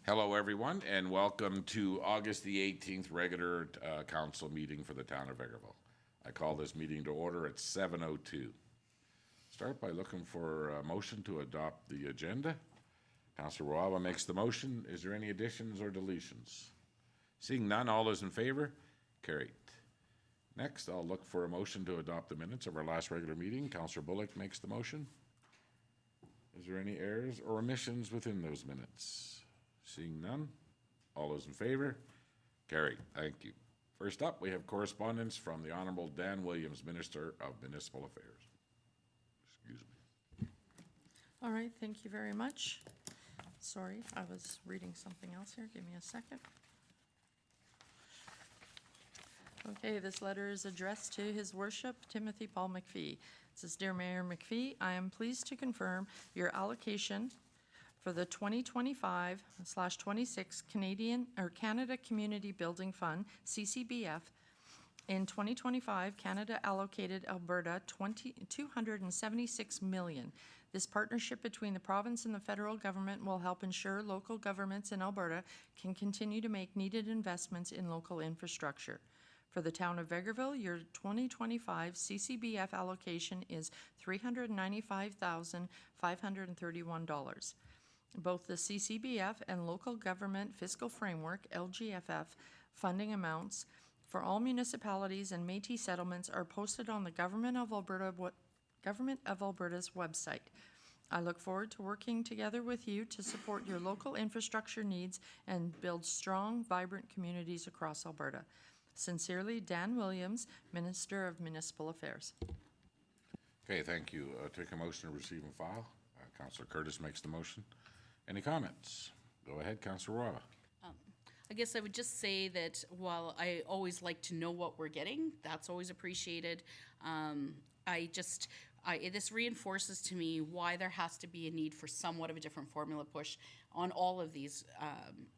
Hello, everyone, and welcome to August the 18th regular council meeting for the town of Vegreville. I call this meeting to order at 7:02. Start by looking for a motion to adopt the agenda. Councillor Roava makes the motion. Is there any additions or deletions? Seeing none, all those in favor? Carried. Next, I'll look for a motion to adopt the minutes of our last regular meeting. Councillor Bullock makes the motion. Is there any errors or omissions within those minutes? Seeing none, all those in favor? Carried. Thank you. First up, we have correspondence from the Honorable Dan Williams, Minister of Municipal Affairs. Excuse me. All right, thank you very much. Sorry, I was reading something else here. Give me a second. Okay, this letter is addressed to His Worship Timothy Paul McPhee. It says, Dear Mayor McPhee, I am pleased to confirm your allocation for the 2025/26 Canada Community Building Fund, CCBF. In 2025, Canada allocated Alberta $276 million. This partnership between the province and the federal government will help ensure local governments in Alberta can continue to make needed investments in local infrastructure. For the town of Vegreville, your 2025 CCBF allocation is $395,531. Both the CCBF and Local Government Fiscal Framework, LGFF, funding amounts for all municipalities and Métis settlements are posted on the Government of Alberta's website. I look forward to working together with you to support your local infrastructure needs and build strong, vibrant communities across Alberta. Sincerely, Dan Williams, Minister of Municipal Affairs. Okay, thank you. Take a motion to receive and file. Councillor Curtis makes the motion. Any comments? Go ahead, Councillor Roa. I guess I would just say that while I always like to know what we're getting, that's always appreciated. This reinforces to me why there has to be a need for somewhat of a different formula push on all of these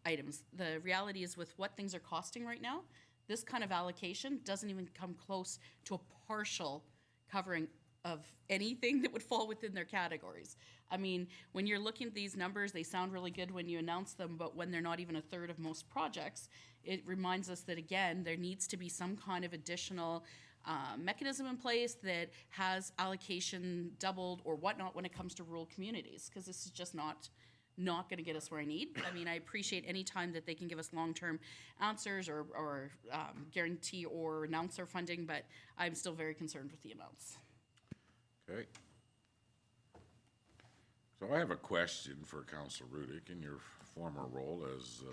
items. The reality is, with what things are costing right now, this kind of allocation doesn't even come close to a partial covering of anything that would fall within their categories. I mean, when you're looking at these numbers, they sound really good when you announce them, but when they're not even a third of most projects, it reminds us that, again, there needs to be some kind of additional mechanism in place that has allocation doubled or whatnot when it comes to rural communities, because this is just not going to get us where I need. I mean, I appreciate any time that they can give us long-term answers or guarantee or announce their funding, but I'm still very concerned with the amounts. Okay. So I have a question for Councillor Rudick in your former role as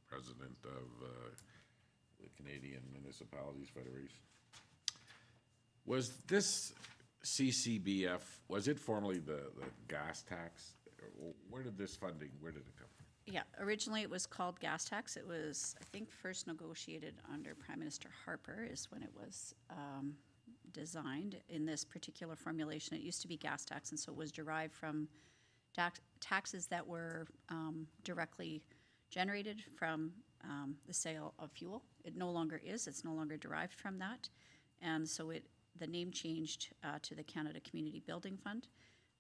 president of the Canadian Municipalities Federation. Was this CCBF, was it formerly the gas tax? Where did this funding, where did it come from? Yeah, originally it was called gas tax. It was, I think, first negotiated under Prime Minister Harper is when it was designed in this particular formulation. It used to be gas tax, and so it was derived from taxes that were directly generated from the sale of fuel. It no longer is. It's no longer derived from that. And so the name changed to the Canada Community Building Fund.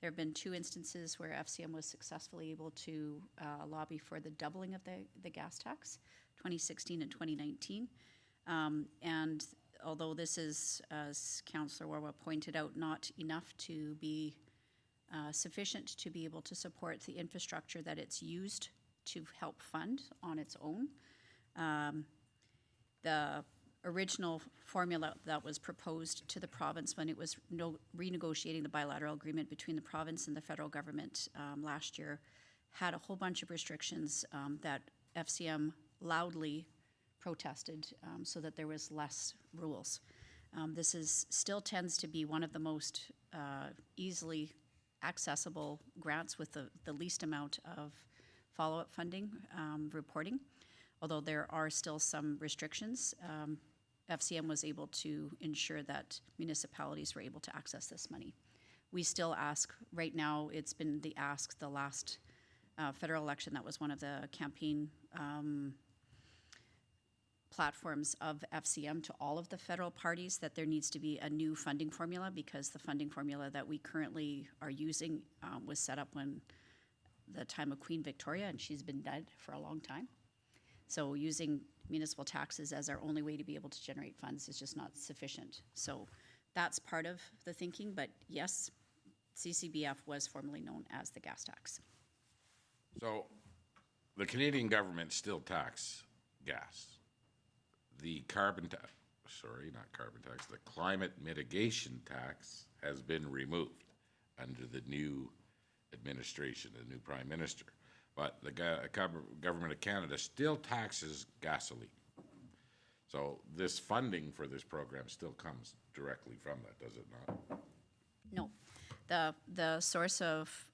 There have been two instances where FCM was successfully able to lobby for the doubling of the gas tax, 2016 and 2019. And although this is, as Councillor Warwa pointed out, not enough to be sufficient to be able to support the infrastructure that it's used to help fund on its own, the original formula that was proposed to the province when it was renegotiating the bilateral agreement between the province and the federal government last year had a whole bunch of restrictions that FCM loudly protested so that there was less rules. This still tends to be one of the most easily accessible grants with the least amount of follow-up funding reporting, although there are still some restrictions. FCM was able to ensure that municipalities were able to access this money. We still ask, right now it's been the ask, the last federal election, that was one of the campaign platforms of FCM to all of the federal parties, that there needs to be a new funding formula, because the funding formula that we currently are using was set up when the time of Queen Victoria, and she's been dead for a long time. So using municipal taxes as our only way to be able to generate funds is just not sufficient. So that's part of the thinking, but yes, CCBF was formerly known as the gas tax. So, the Canadian government still tax gas. The not carbon tax, the climate mitigation tax has been removed under the new administration, the new prime minister. But the government of Canada still taxes gasoline. So this funding for this program still comes directly from that, does it not? No, the source of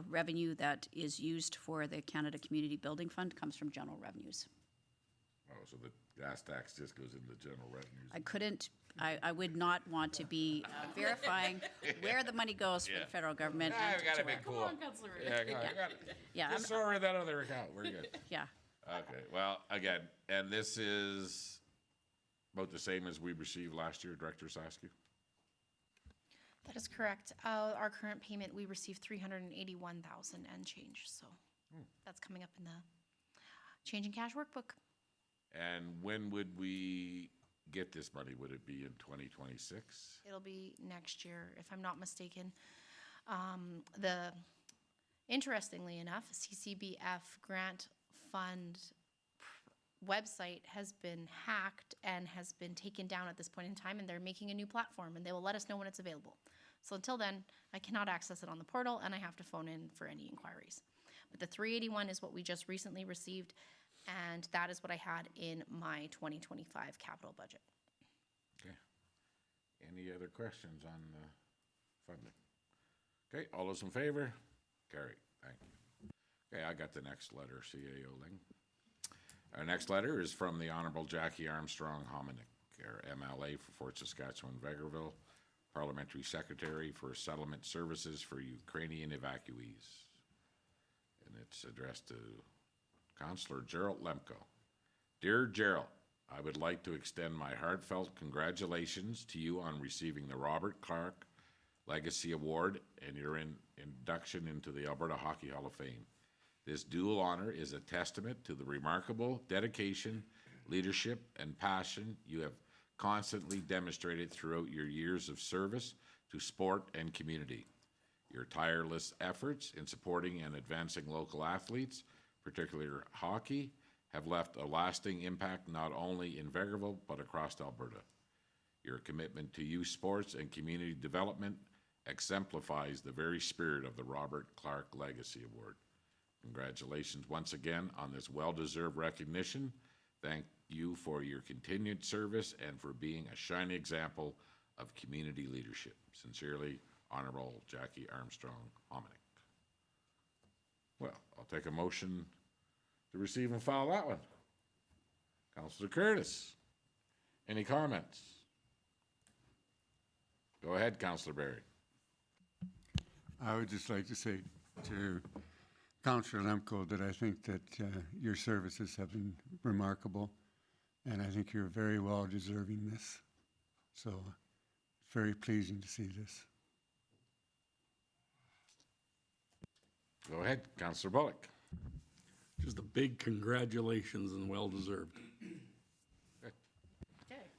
revenue that is used for the Canada Community Building Fund comes from general revenues. Oh, so the gas tax just goes into general revenues? I would not want to be verifying where the money goes for the federal government. Ah, and we gotta to be where. cool. Come on, Councillor Riddick. Yeah, I got it. Yeah, Just throw her in that other account, we're good. Yeah, Okay, well, again, and this is about the same as we received last year, Director Saskew? That is correct. Our current payment, we received 381,000 and change, so that's coming up in the change in cash workbook. And when would we get this money? Would it be in 2026? It'll be next year, if I'm not mistaken. Interestingly enough, CCBF grant fund website has been hacked and has been taken down at this point in time, and they're making a new platform, and they will let us know when it's available. So until then, I cannot access it on the portal, and I have to phone in for any inquiries. But the 381 is what we just recently received, and that is what I had in my 2025 capital budget. Okay. Any other questions on funding? Okay, all those in favor? Carried, thank you. Okay, I got the next letter, CAO Ling. Our next letter is from the Honorable Jackie Armstrong Hominick, or MLA for Fort Saskatchewan, Vegreville, Parliamentary Secretary for Settlement Services for Ukrainian Evacuees. And it's addressed to Councillor Gerald Lemko. Dear Gerald, I would like to extend my heartfelt congratulations to you on receiving the Robert Clark Legacy Award and your induction into the Alberta Hockey Hall of Fame. This dual honor is a testament to the remarkable dedication, leadership, and passion you have constantly demonstrated throughout your years of service to sport and community. Your tireless efforts in supporting and advancing local athletes, particularly hockey, have left a lasting impact not only in Vegreville but across Alberta. Your commitment to youth sports and community development exemplifies the very spirit of the Robert Clark Legacy Award. Congratulations once again on this well-deserved recognition. Thank you for your continued service and for being a shining example of community leadership. Sincerely, Honorable Jackie Armstrong Hominick. Well, I'll take a motion to receive and file that one. Councillor Curtis, any comments? Go ahead, Councillor Barry. I would just like to say to Councillor Lemko that I think that your services have been remarkable, and I think you're very well deserving this. So it's very pleasing to see this. Go ahead, Councillor Bullock. Just a big congratulations and well-deserved. Okay.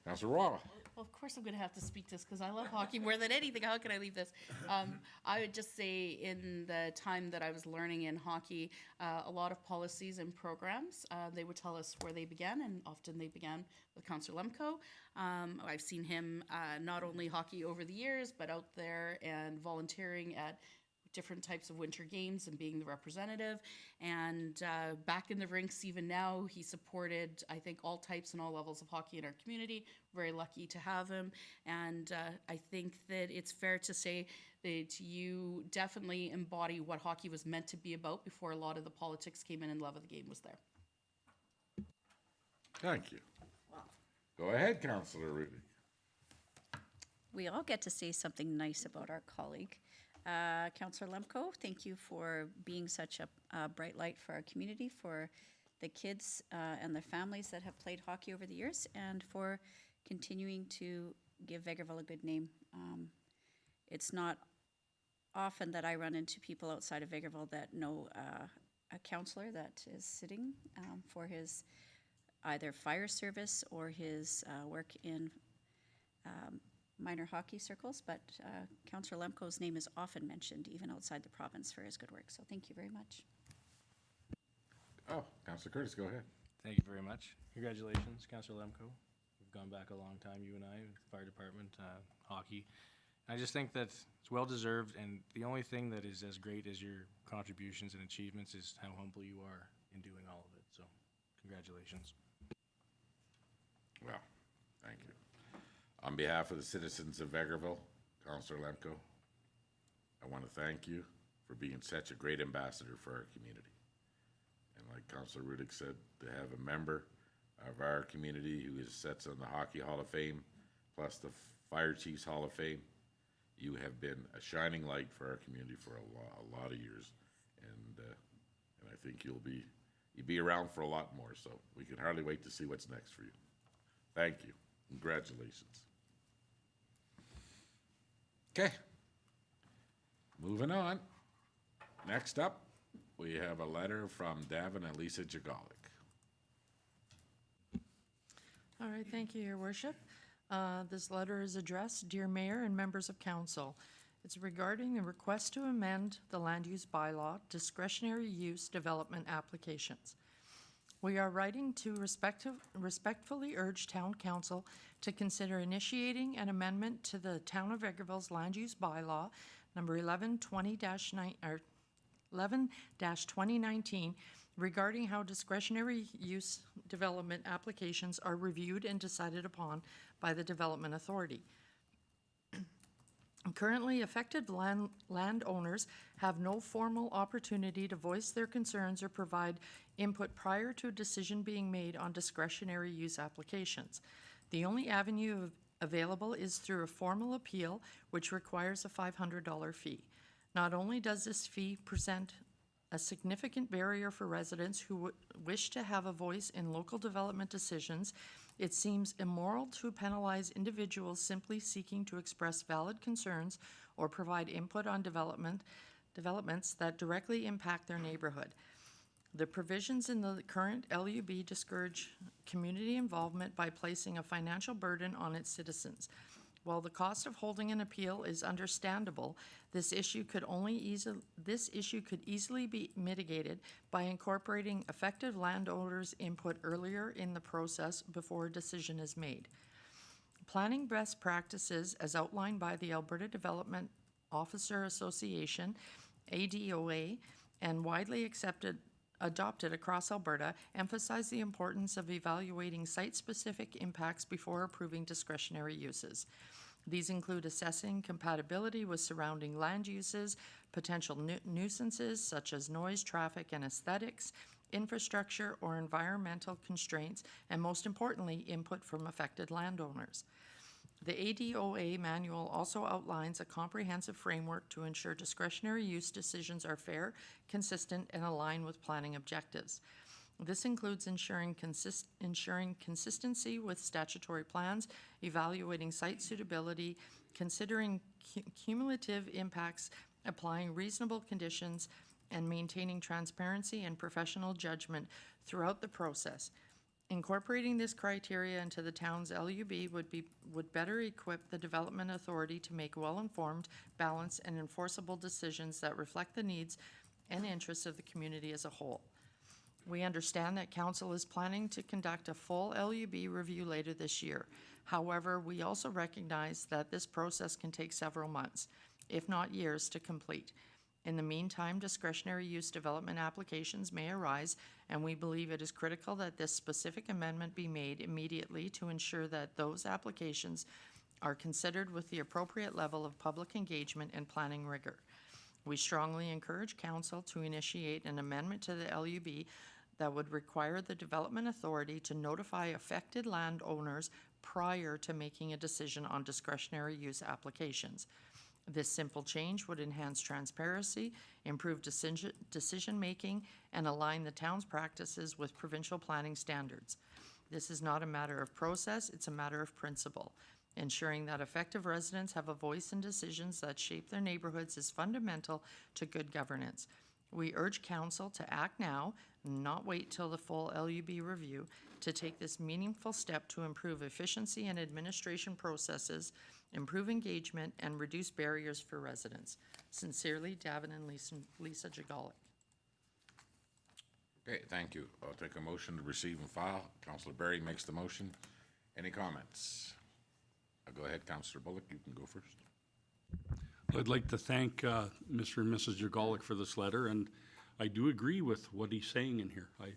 Councillor Waugh. Well, of course I'm going to have to speak this because I love hockey more than anything. How can I leave this? I would just say in the time that I was learning in hockey, a lot of policies and programs, they would tell us where they began, and often they began with Councillor Lemko. I've seen him not only hockey over the years, but out there and volunteering at different types of winter games and being the representative. And back in the rinks, even now, he supported, I think, all types and all levels of hockey in our community. Very lucky to have him. And I think that it's fair to say that you definitely embody what hockey was meant to be about before a lot of the politics came in and love of the game was there. Thank you. Go ahead, Councillor Rudy. we all get to say something nice about our colleague. Councillor Lemko, thank you for being such a bright light for our community, for the kids and their families that have played hockey over the years, and for continuing to give Vegreville a good name. It's not often that I run into people outside of Vegreville that know a counselor that is sitting for his either fire service or his work in minor hockey circles, but Councillor Lemko's name is often mentioned even outside the province for his good work, so thank you very much. Oh, Councilor Curtis, go ahead. Thank you very much. Congratulations, Councillor Lemko. We've gone back a long time, you and I, with the fire department, hockey. I just think that it's well-deserved, and the only thing that is as great as your contributions and achievements is how humble you are in doing all of it, so congratulations. Well, thank you. On behalf of the citizens of Vegreville, Councilor Lemko, I want to thank you for being such a great ambassador for our community. And like Councilor Rudick said, to have a member of our community who sits on the Hockey Hall of Fame, plus the Fire Chiefs Hall of Fame, you have been a shining light for our community for a lot of years. And I think you'll be around for a lot more, so we can hardly wait to see what's next for you. Thank you. Congratulations. Okay. Moving on. Next up, we have a letter from Davin and Lisa Jagalik. All right, thank you, Your Worship. This letter is addressed, Dear Mayor and members of council. It's regarding a request to amend the land use bylaw, discretionary use development applications. We are writing to respectfully urge town council to consider initiating an amendment to the Town of Vegreville's land use bylaw, number 11-2019, regarding how discretionary use development applications are reviewed and decided upon by the Development Authority. Currently, affected landowners have no formal opportunity to voice their concerns or provide input prior to a decision being made on discretionary use applications. The only avenue available is through a formal appeal, which requires a $500 fee. Not only does this fee present a significant barrier for residents who wish to have a voice in local development decisions, it seems immoral to penalize individuals simply seeking to express valid concerns or provide input on developments that directly impact their neighborhood. The provisions in the current LUB discourage community involvement by placing a financial burden on its citizens. While the cost of holding an appeal is understandable, this issue could easily be mitigated by incorporating affected landowners' input earlier in the process before a decision is made. Planning best practices, as outlined by the Alberta Development Officer Association, ADOA, and widely adopted across Alberta, emphasize the importance of evaluating site-specific impacts before approving discretionary uses. These include assessing compatibility with surrounding land uses, potential nuisances such as noise, traffic, and aesthetics, infrastructure or environmental constraints, and most importantly, input from affected landowners. The ADOA manual also outlines a comprehensive framework to ensure discretionary use decisions are fair, consistent, and align with planning objectives. This includes ensuring consistency with statutory plans, evaluating site suitability, considering cumulative impacts, applying reasonable conditions, and maintaining transparency and professional judgment throughout the process. Incorporating this criteria into the town's LUB would better equip the Development Authority to make well-informed, balanced, and enforceable decisions that reflect the needs and interests of the community as a whole. We understand that Council is planning to conduct a full LUB review later this year. However, we also recognize that this process can take several months, if not years, to complete. In the meantime, discretionary use development applications may arise, and we believe it is critical that this specific amendment be made immediately to ensure that those applications are considered with the appropriate level of public engagement and planning rigor. We strongly encourage Council to initiate an amendment to the LUB that would require the Development Authority to notify affected landowners prior to making a decision on discretionary use applications. This simple change would enhance transparency, improve decision-making, and align the town's practices with provincial planning standards. This is not a matter of process, it's a matter of principle. Ensuring that effective residents have a voice in decisions that shape their neighborhoods is fundamental to good governance. We urge council to act now, not wait till the full LUB review, to take this meaningful step to improve efficiency and administration processes, improve engagement, and reduce barriers for residents. Sincerely, Davin and Lisa Jagolic. Okay, thank you. I'll take a motion to receive and file. Councillor Berry makes the motion. Any comments? Go ahead, Councillor Bullock, you can go first. I'd like to thank Mr. and Mrs. Jagolic for this letter, and I do agree with what he's saying in here. I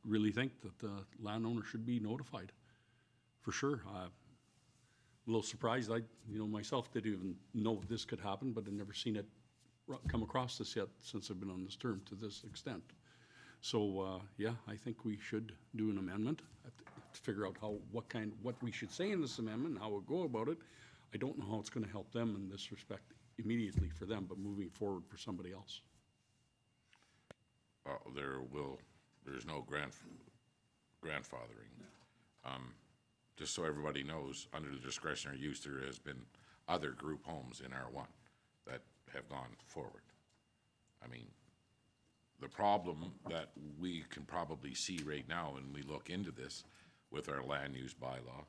really think that the landowner should be notified, for sure. A little surprised, myself didn't even know this could happen, but I've never seen it come across this yet since I've been on this term to this extent. So, yeah, I think we should do an amendment to figure out what we should say in this amendment and how we'll go about it. I don't know how it's going to help them in this respect immediately for them, but moving forward for somebody else. There's no grandfathering. Just so everybody knows, under the discretionary use, there has been other group homes in R1 that have gone forward. I mean, the problem that we can probably see right now when we look into this with our land use bylaw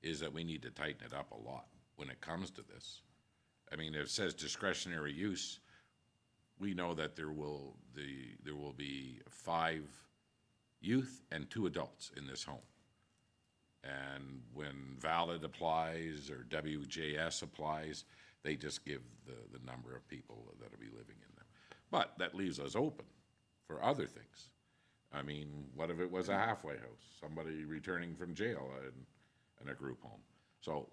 is that we need to tighten it up a lot when it comes to this. I mean, it says discretionary use. We know that there will be 5 youth and 2 adults in this home. And when valid applies or WJS applies, they just give the number of people that will be living in them. But that leaves us open for other things. I mean, what if it was a halfway house, somebody returning from jail in a group home? So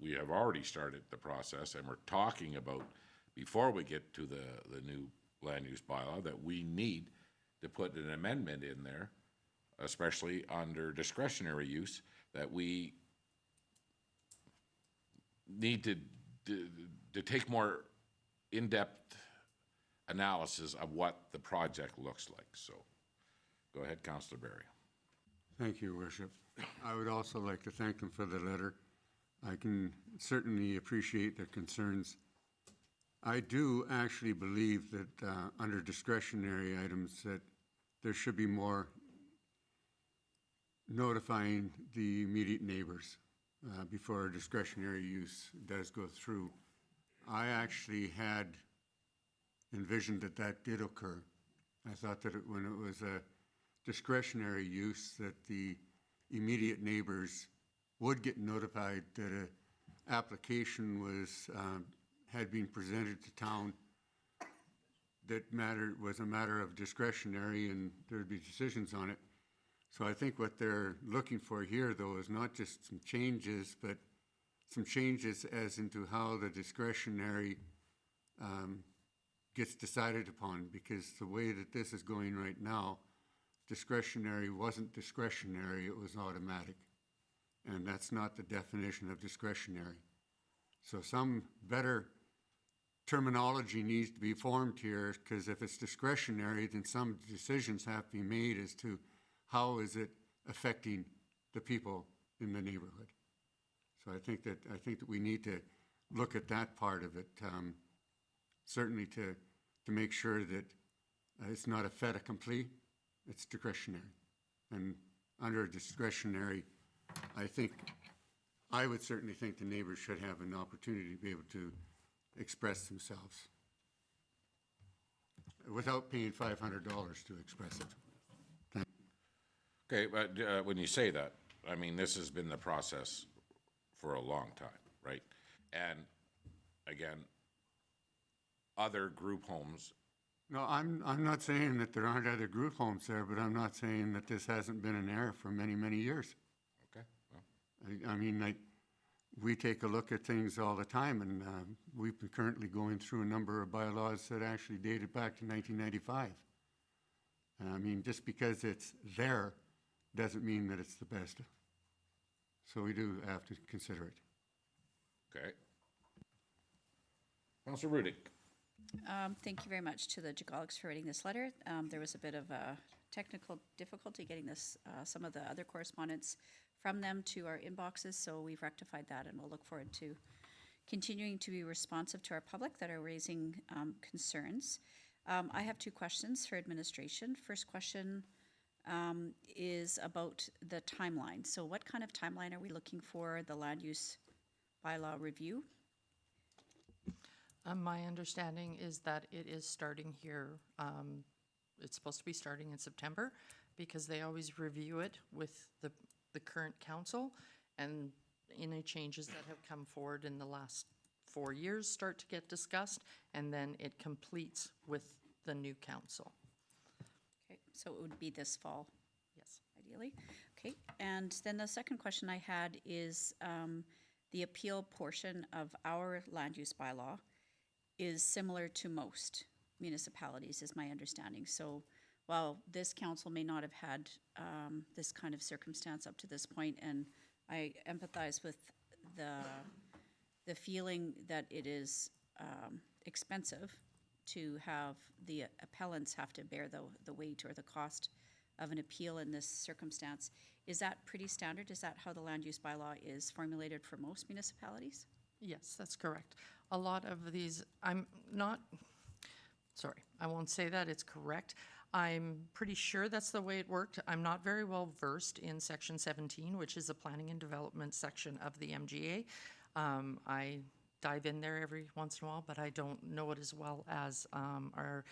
we have already started the process, and we're talking about, before we get to the new land use bylaw, that we need to put an amendment in there, especially under discretionary use, that we need to take more in-depth analysis of what the project looks like. So go ahead, Councillor Berry. Thank you, Worship. I would also like to thank them for the letter. I can certainly appreciate their concerns. I do actually believe that under discretionary items that there should be more notifying the immediate neighbors before discretionary use does go through. I actually had envisioned that did occur. I thought that when it was a discretionary use, that the immediate neighbors would get notified that an application had been presented to town that was a matter of discretionary, and there'd be decisions on it. So I think what they're looking for here, though, is not just some changes, but some changes as into how the discretionary gets decided upon, because the way that this is going right now, discretionary wasn't discretionary, it was automatic. And that's not the definition of discretionary. So some better terminology needs to be formed here, because if it's discretionary, then some decisions have to be made as to how is it affecting the people in the neighborhood. So I think that we need to look at that part of it, certainly to make sure that it's not a fait accompli, it's discretionary. And under discretionary, I would certainly think the neighbors should have an opportunity to be able to express themselves without paying $500 to express it. Thank you. Okay, but when you say that, I mean, this has been the process for a long time, right? And again, other group homes. No, I'm not saying that there aren't other group homes there, but I'm not saying that this hasn't been an error for many, many years. Okay. Well, I mean, we take a look at things all the time, and we've been currently going through a number of bylaws that actually dated back to 1995. I mean, just because it's there doesn't mean that it's the best. So we do have to consider it. okay. Councillor Rudick. Thank you very much to the Jagolics for writing this letter. There was a bit of a technical difficulty getting this, some of the other correspondence from them to our inboxes, so we've rectified that, and we'll look forward to continuing to be responsive to our public that are raising concerns. I have 2 questions for administration. First question is about the timeline. So what kind of timeline are we looking for the land use bylaw review? My understanding is that it is starting here, it's supposed to be starting in September, because they always review it with the current council, and any changes that have come forward in the last 4 years start to get discussed, and then it completes with the new council. Okay, so it would be this fall, Yes. ideally. Okay, and then the second question I had is the appeal portion of our land use bylaw is similar to most municipalities, is my understanding. So while this council may not have had this kind of circumstance up to this point, and I empathize with the feeling that it is expensive to have the appellants have to bear the weight or the cost of an appeal in this circumstance. Is that pretty standard? Is that how the land use bylaw is formulated for most municipalities? Yes, that's correct. A lot of these, I won't say that it's correct. I'm pretty sure that's the way it worked. I'm not very well versed in Section 17, which is the planning and development section of the MGA. I dive in there every once in a while, but I don't know it as well as our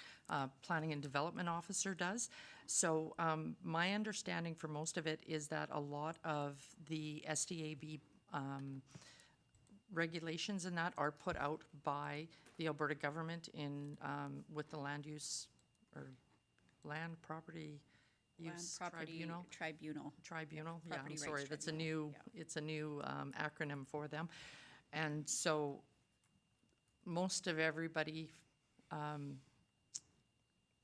planning and development officer does. So my understanding for most of it is that a lot of the SDAB regulations and that are put out by the Alberta government in with the land use or land property use tribunal. Tribunal, yeah, Property I'm rights sorry, that's a tribunal, new, yeah. it's a new acronym for them. And so most of everybody,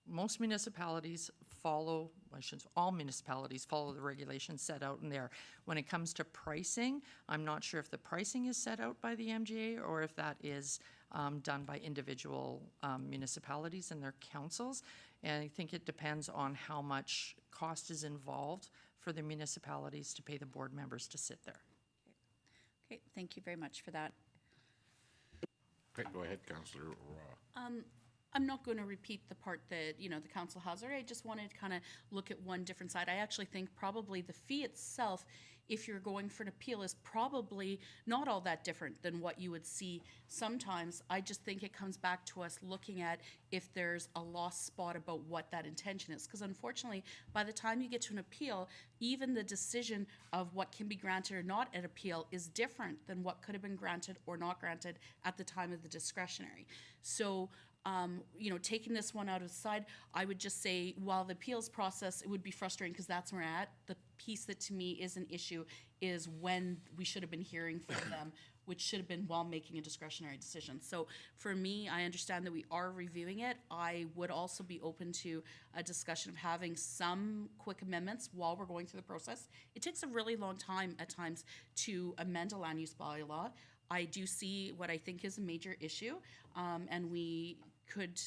most municipalities follow, I shouldn't, all municipalities follow the regulations set out in there. When it comes to pricing, I'm not sure if the pricing is set out by the MGA or if that is done by individual municipalities and their councils. And I think it depends on how much cost is involved for the municipalities to pay the board members to sit there. Okay, thank you very much for that. Okay, go ahead, Councillor Raw. I'm not going to repeat the part that, the council has already. I just wanted to kind of look at one different side. I actually think probably the fee itself, if you're going for an appeal, is probably not all that different than what you would see sometimes. I just think it comes back to us looking at if there's a lost spot about what that intention is. Because unfortunately, by the time you get to an appeal, even the decision of what can be granted or not at appeal is different than what could have been granted or not granted at the time of the discretionary. So taking this one out of the side, I would just say while the appeals process, it would be frustrating because that's where we're at. The piece that to me is an issue is when we should have been hearing from them, which should have been while making a discretionary decision. So for me, I understand that we are reviewing it. I would also be open to a discussion of having some quick amendments while we're going through the process. It takes a really long time at times to amend a land use bylaw. I do see what I think is a major issue, and we could,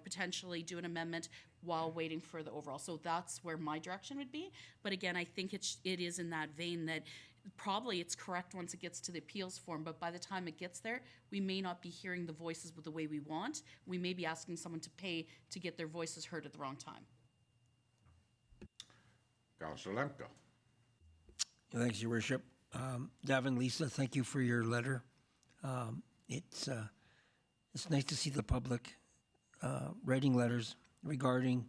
potentially do an amendment while waiting for the overall. So that's where my direction would be. But again, I think it is in that vein that probably it's correct once it gets to the appeals form, but by the time it gets there, we may not be hearing the voices the way we want. We may be asking someone to pay to get their voices heard at the wrong time. Councillor Lemko. Thanks, Your Worship. Davin, Lisa, thank you for your letter. It's nice to see the public writing letters regarding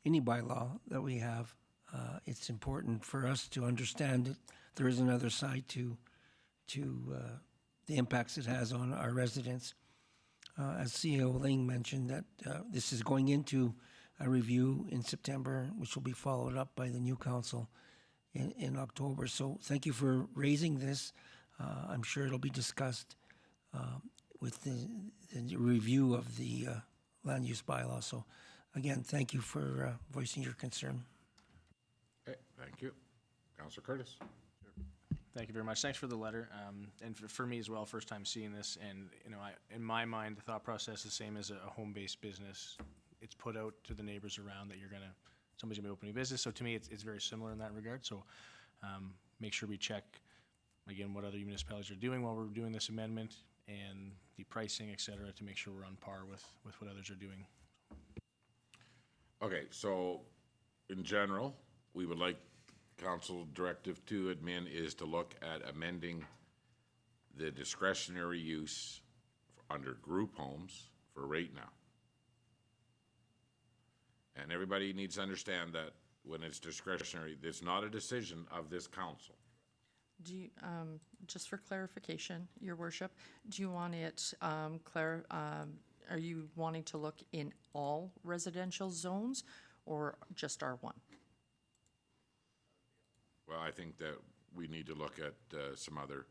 any bylaw that we have. It's important for us to understand that there is another side to the impacts it has on our residents. As CEO Ling mentioned, that this is going into a review in September, which will be followed up by the new council in October. So thank you for raising this. I'm sure it'll be discussed with the review of the land use bylaw. So again, thank you for voicing your concern. Okay, thank you. Councillor Curtis. Thank you very much. Thanks for the letter. And for me as well, first time seeing this. And, in my mind, the thought process is the same as a home-based business. It's put out to the neighbors around that somebody's going to be opening a business. So to me, it's very similar in that regard. So make sure we check, again, what other municipalities are doing while we're doing this amendment and the pricing, et cetera, to make sure we're on par with what others are doing. Okay, so in general, we would like council directive 2 admin is to look at amending the discretionary use under group homes for right now. And everybody needs to understand that when it's discretionary, it's not a decision of this council. Do you, just for clarification, your worship, do you want it, are you wanting to look in all residential zones or just R1? Well, I think that we need to look at some other,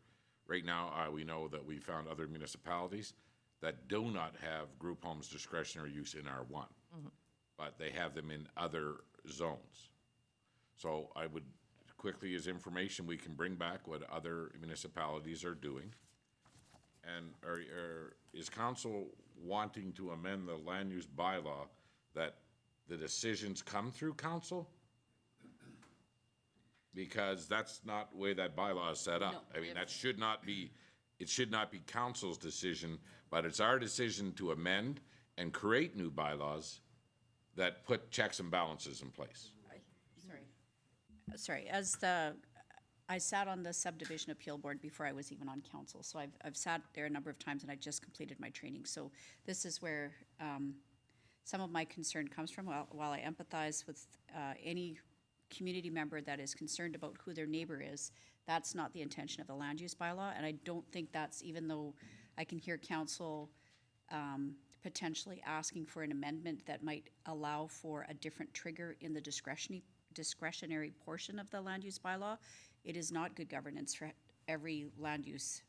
right now, we know that we found other municipalities that do not have group homes discretionary use in R1, but they have them in other zones. So I would quickly, as information, we can bring back what other municipalities are doing. And is council wanting to amend the land use bylaw that the decisions come through council? Because that's not the way that bylaw is set up. No, I mean, that should not be, it should not be council's decision, but it's our decision to amend and create new bylaws that put checks and balances in place. Sorry, I sat on the subdivision appeal board before I was even on council, so I've sat there a number of times and I just completed my training. So this is where some of my concern comes from. While I empathize with any community member that is concerned about who their neighbor is, that's not the intention of the land use bylaw, and I don't think that's, even though I can hear council potentially asking for an amendment that might allow for a different trigger in the discretionary portion of the land use bylaw, it is not good governance for every land use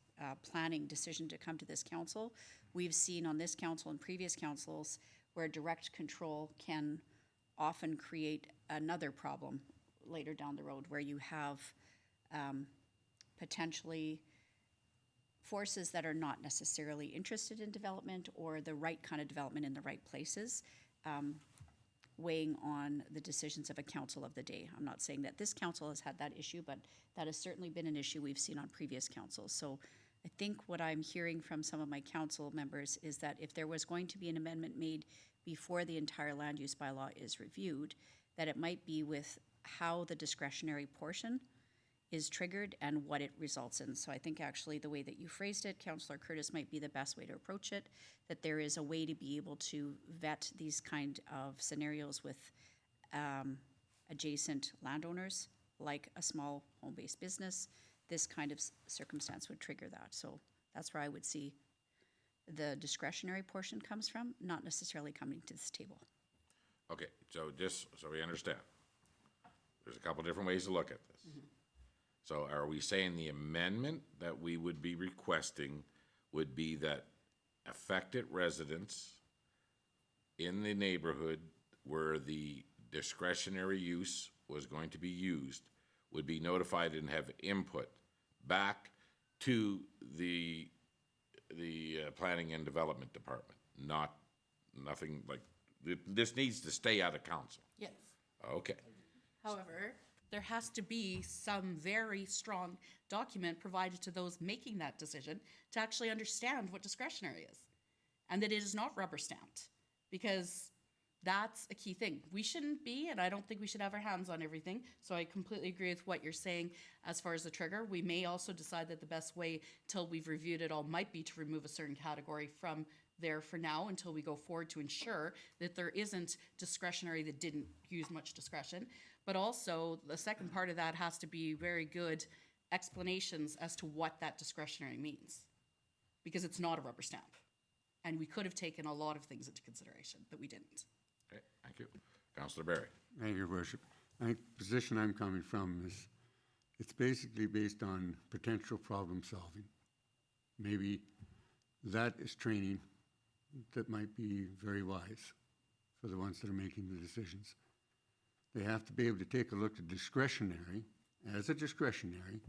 planning decision to come to this council. We've seen on this council and previous councils where direct control can often create another problem later down the road, where you have potentially forces that are not necessarily interested in development or the right kind of development in the right places, weighing on the decisions of a council of the day. I'm not saying that this council has had that issue, but that has certainly been an issue we've seen on previous councils. So I think what I'm hearing from some of my council members is that if there was going to be an amendment made before the entire land use bylaw is reviewed, that it might be with how the discretionary portion is triggered and what it results in. So I think actually the way that you phrased it, Councillor Curtis, might be the best way to approach it, that there is a way to be able to vet these kind of scenarios with adjacent landowners, like a small home-based business. This kind of circumstance would trigger that. So that's where I would see the discretionary portion comes from, not necessarily coming to this table. Okay, so just so we understand, there's a couple different ways to look at this. So are we saying the amendment that we would be requesting would be that affected residents in the neighborhood where the discretionary use was going to be used would be notified and have input back to the planning and development department, nothing like, this needs to stay out of council. Yes. Okay. However, there has to be some very strong document provided to those making that decision to actually understand what discretionary is, and that it is not rubber stamped, because that's a key thing. We shouldn't be, and I don't think we should have our hands on everything, so I completely agree with what you're saying as far as the trigger. We may also decide that the best way, till we've reviewed it all, might be to remove a certain category from there for now until we go forward to ensure that there isn't discretionary that didn't use much discretion. But also, the second part of that has to be very good explanations as to what that discretionary means, because it's not a rubber stamp. And we could have taken a lot of things into consideration, but we didn't. Okay, thank you. Councillor Barry. Thank you, Your Worship. I think the position I'm coming from is it's basically based on potential problem solving. Maybe that is training that might be very wise for the ones that are making the decisions. They have to be able to take a look at discretionary as a discretionary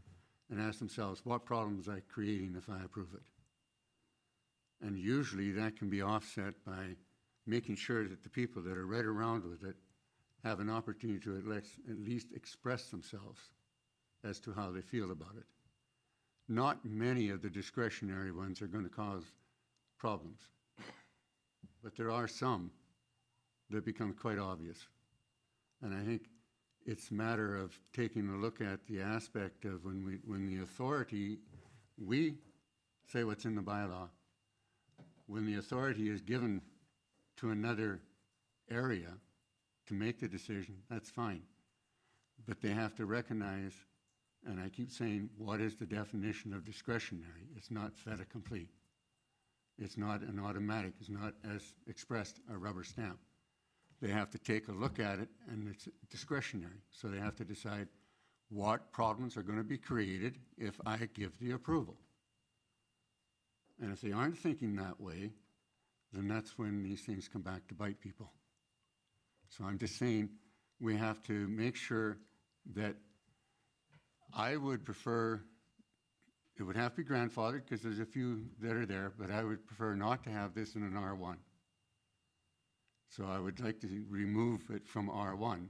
and ask themselves, what problem is I creating if I approve it? And usually that can be offset by making sure that the people that are right around with it have an opportunity to at least express themselves as to how they feel about it. Not many of the discretionary ones are going to cause problems, but there are some that become quite obvious. And I think it's a matter of taking a look at the aspect of when the authority, we say what's in the bylaw, when the authority is given to another area to make the decision, that's fine. But they have to recognize, and I keep saying, what is the definition of discretionary? It's not fait accompli. It's not an automatic. It's not, as expressed, a rubber stamp. They have to take a look at it, and it's discretionary. So they have to decide what problems are going to be created if I give the approval. And if they aren't thinking that way, then that's when these things come back to bite people. So I'm just saying we have to make sure that I would prefer, it would have to be grandfathered because there's a few that are there, but I would prefer not to have this in an R1. So I would like to remove it from R1,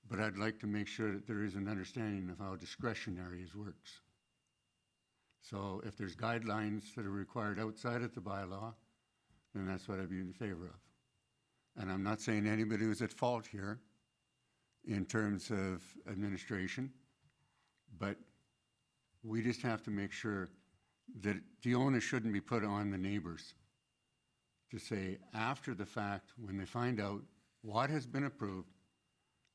but I'd like to make sure that there is an understanding of how discretionary works. So if there's guidelines that are required outside of the bylaw, then that's what I'd be in favor of. And I'm not saying anybody was at fault here in terms of administration, but we just have to make sure that the onus shouldn't be put on the neighbors to say after the fact, when they find out what has been approved,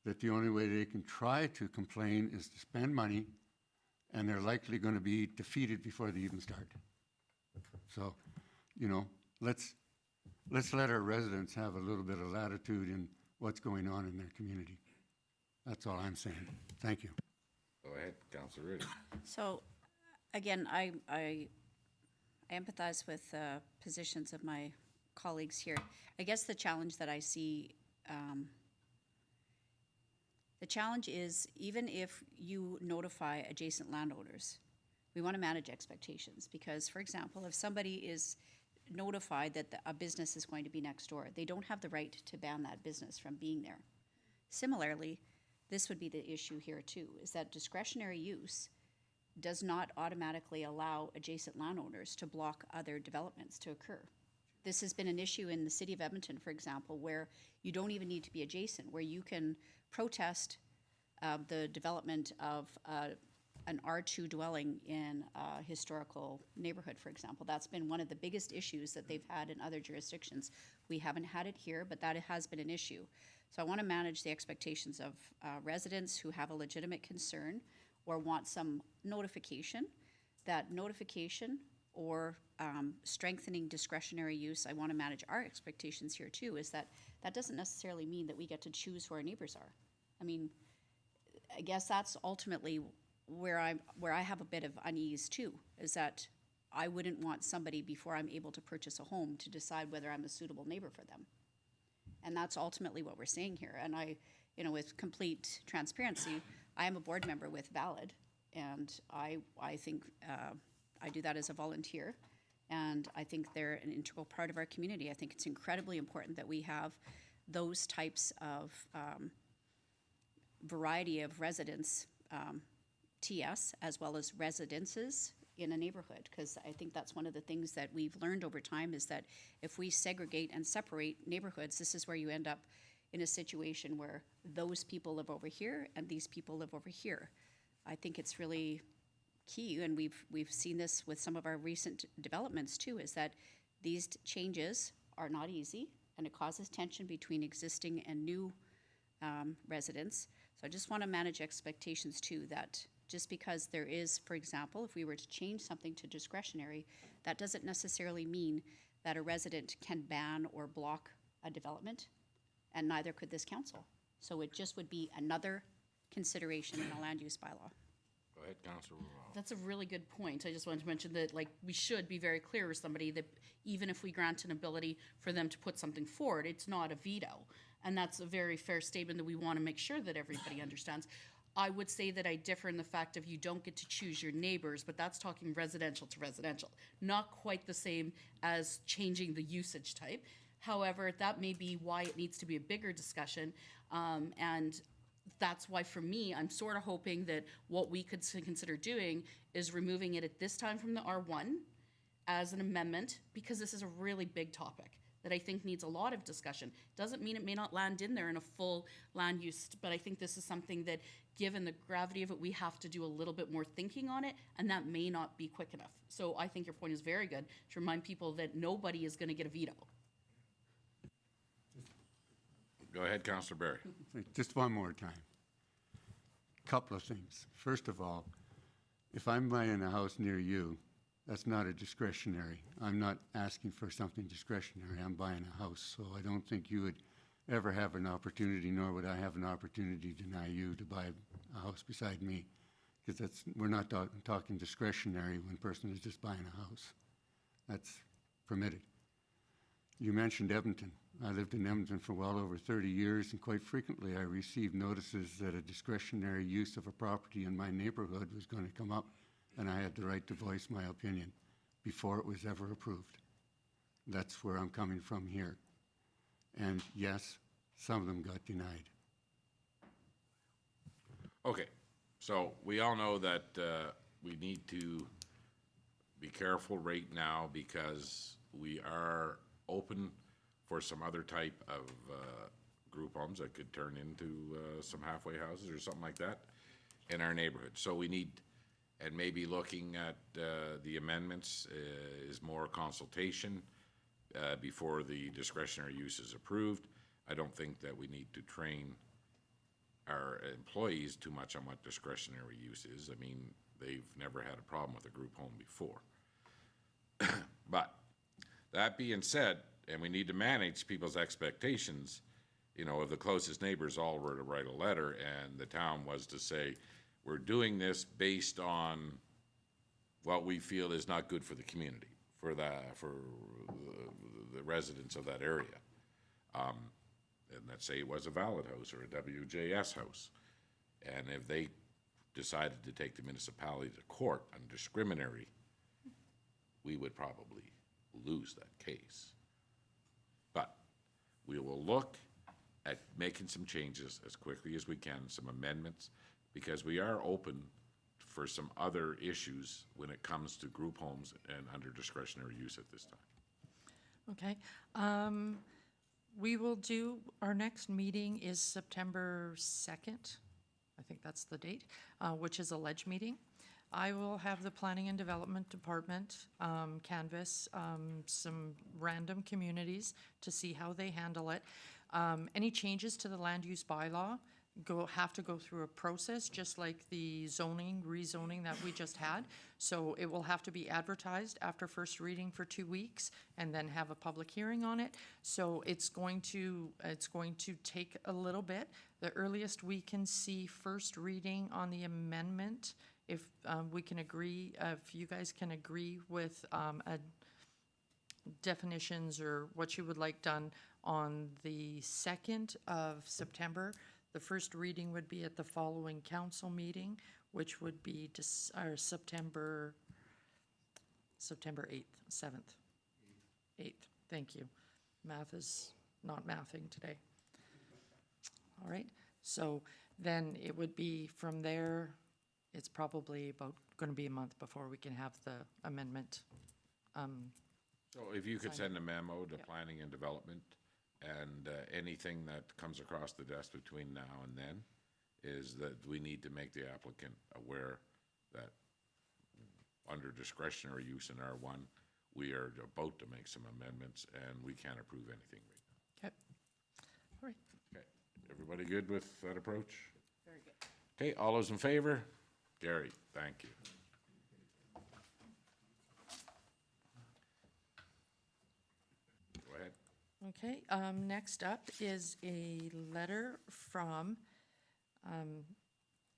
that the only way they can try to complain is to spend money, and they're likely going to be defeated before they even start. So, you know, let's let our residents have a little bit of latitude in what's going on in their community. That's all I'm saying. Thank you. Go ahead, Councilor Riddick. So, again, I empathize with positions of my colleagues here. I guess the challenge that I see, the challenge is even if you notify adjacent landowners, we want to manage expectations because, for example, if somebody is notified that a business is going to be next door, they don't have the right to ban that business from being there. Similarly, this would be the issue here too, is that discretionary use does not automatically allow adjacent landowners to block other developments to occur. This has been an issue in the city of Edmonton, for example, where you don't even need to be adjacent, where you can protest the development of an R2 dwelling in a historical neighborhood, for example. That's been one of the biggest issues that they've had in other jurisdictions. We haven't had it here, but that has been an issue. So I want to manage the expectations of residents who have a legitimate concern or want some notification. That notification or strengthening discretionary use, I want to manage our expectations here too, is that that doesn't necessarily mean that we get to choose who our neighbors are. I mean, I guess that's ultimately where I have a bit of unease too, is that I wouldn't want somebody before I'm able to purchase a home to decide whether I'm a suitable neighbor for them. And that's ultimately what we're saying here. And I, you know, with complete transparency, I am a board member with Valid, and I think I do that as a volunteer, and I think they're an integral part of our community. I think it's incredibly important that we have those types of variety of residents, TS, as well as residences in a neighborhood, because I think that's one of the things that we've learned over time is that if we segregate and separate neighborhoods, this is where you end up in a situation where those people live over here and these people live over here. I think it's really key, and we've seen this with some of our recent developments too, is that these changes are not easy, and it causes tension between existing and new residents. So I just want to manage expectations too, that just because there is, for example, if we were to change something to discretionary, that doesn't necessarily mean that a resident can ban or block a development, and neither could this council. So it just would be another consideration in a land use bylaw. Go ahead, Councilor Rural. That's a really good point. I just wanted to mention that, like, we should be very clear with somebody that even if we grant an ability for them to put something forward, it's not a veto. And that's a very fair statement that we want to make sure that everybody understands. I would say that I differ in the fact of you don't get to choose your neighbors, but that's talking residential to residential. Not quite the same as changing the usage type. However, that may be why it needs to be a bigger discussion. And that's why for me, I'm sort of hoping that what we could consider doing is removing it at this time from the R1 as an amendment, because this is a really big topic that I think needs a lot of discussion. Doesn't mean it may not land in there in a full land use, but I think this is something that, given the gravity of it, we have to do a little bit more thinking on it, and that may not be quick enough. So I think your point is very good, to remind people that nobody is gonna get a veto. Go ahead, Councillor Barry. Just one more time. Couple of things. First of all, if I'm buying a house near you, that's not a discretionary. I'm not asking for something discretionary. I'm buying a house. So I don't think you would ever have an opportunity, nor would I have an opportunity to deny you to buy a house beside me. Because we're not talking discretionary when a person is just buying a house. That's permitted. You mentioned Edmonton. I lived in Edmonton for well over 30 years, and quite frequently I received notices that a discretionary use of a property in my neighborhood was going to come up, and I had the right to voice my opinion before it was ever approved. That's where I'm coming from here. And yes, some of them got denied. Okay, so we all know that we need to be careful right now because we are open for some other type of group homes that could turn into some halfway houses or something like that in our neighborhood. So we need, and maybe looking at the amendments is more consultation before the discretionary use is approved. I don't think that we need to train our employees too much on what discretionary use is. I mean, they've never had a problem with a group home before. But that being said, and we need to manage people's expectations, you know, if the closest neighbors all were to write a letter and the town was to say, we're doing this based on what we feel is not good for the community, for the residents of that area. And let's say it was a valid house or a WJS house. And if they decided to take the municipality to court on discriminatory, we would probably lose that case. But we will look at making some changes as quickly as we can, some amendments, because we are open for some other issues when it comes to group homes and under discretionary use at this time. Okay. We will do, our next meeting is September 2nd. I think that's the date, which is a ledge meeting. I will have the Planning and Development Department canvass some random communities to see how they handle it. Any changes to the land use bylaw have to go through a process, just like the rezoning that we just had. So it will have to be advertised after first reading for 2 weeks and then have a public hearing on it. So it's going to take a little bit. The earliest we can see first reading on the amendment, if we can agree, if you guys can agree with definitions or what you would like done on the 2nd of September. The first reading would be at the following council meeting, which would be September 8th, 7th. 8th, thank you. Math is not mathing today. All right, so then it would be from there, it's probably about going to be a month before we can have the amendment. So if you could send a memo to Planning and Development, and anything that comes across the desk between now and then is that we need to make the applicant aware that under discretionary use in R1, we are about to make some amendments and we can't approve anything right now. Okay, all right. Okay, everybody good with that approach? Very good. Okay, all those in favor? Gary, thank you. Go ahead. Okay, next up is a letter from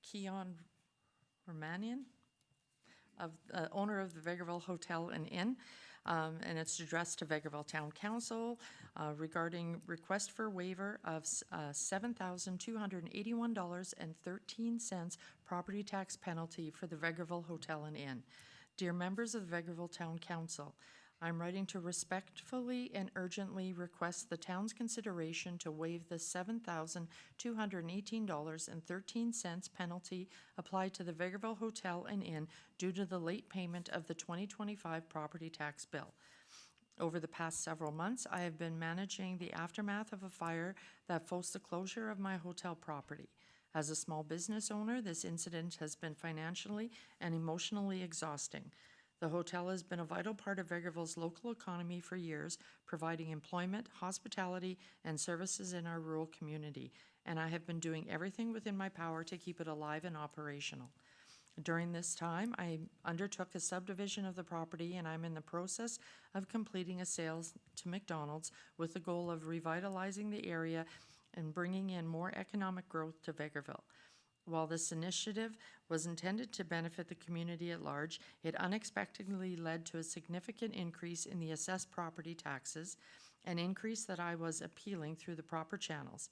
Keon Romanian, owner of the Vegreville Hotel and Inn, and it's addressed to Vegreville Town Council regarding request for waiver of $7,281.13 property tax penalty for the Vegreville Hotel and Inn. Dear members of the Vegreville Town Council, I'm writing to respectfully and urgently request the town's consideration to waive the $7,218.13 penalty applied to the Vegreville Hotel and Inn due to the late payment of the 2025 property tax bill. Over the past several months, I have been managing the aftermath of a fire that forced the closure of my hotel property. As a small business owner, this incident has been financially and emotionally exhausting. The hotel has been a vital part of Vegreville's local economy for years, providing employment, hospitality, and services in our rural community, and I have been doing everything within my power to keep it alive and operational. During this time, I undertook a subdivision of the property, and I'm in the process of completing a sale to McDonald's with the goal of revitalizing the area and bringing in more economic growth to Vegreville. While this initiative was intended to benefit the community at large, it unexpectedly led to a significant increase in the assessed property taxes, an increase that I was appealing through the proper channels.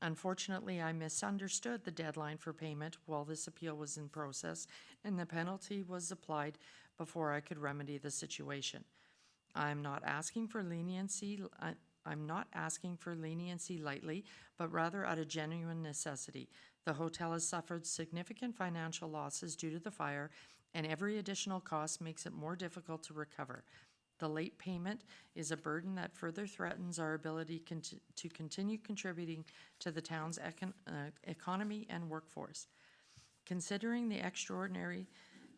Unfortunately, I misunderstood the deadline for payment while this appeal was in process, and the penalty was applied before I could remedy the situation. I'm not asking for leniency lightly, but rather out of genuine necessity. The hotel has suffered significant financial losses due to the fire, and every additional cost makes it more difficult to recover. The late payment is a burden that further threatens our ability to continue contributing to the town's economy and workforce. Considering the extraordinary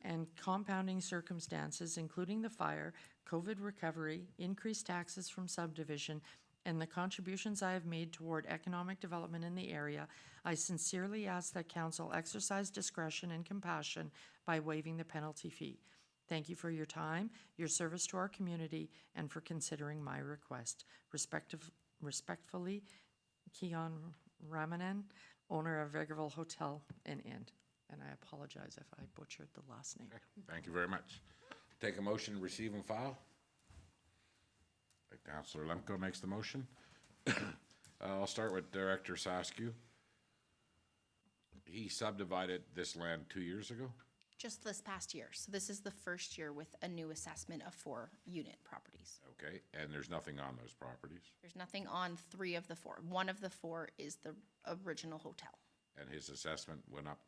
and compounding circumstances, including the fire, COVID recovery, increased taxes from subdivision, and the contributions I have made toward economic development in the area, I sincerely ask that council exercise discretion and compassion by waiving the penalty fee. Thank you for your time, your service to our community, and for considering my request. Respectfully, Keon Ramanan, owner of Vegreville Hotel and Inn. And I apologize if I butchered the last name. Okay, thank you very much. Take a motion to receive and file. Councillor Lemko makes the motion. I'll start with Director Saskew. He subdivided this land 2 years ago. Just this past year. So this is the first year with a new assessment of 4 unit properties. Okay, and there's nothing on those properties. There's nothing on 3 of the 4. 1 of the 4 is the original hotel. And his assessment went up.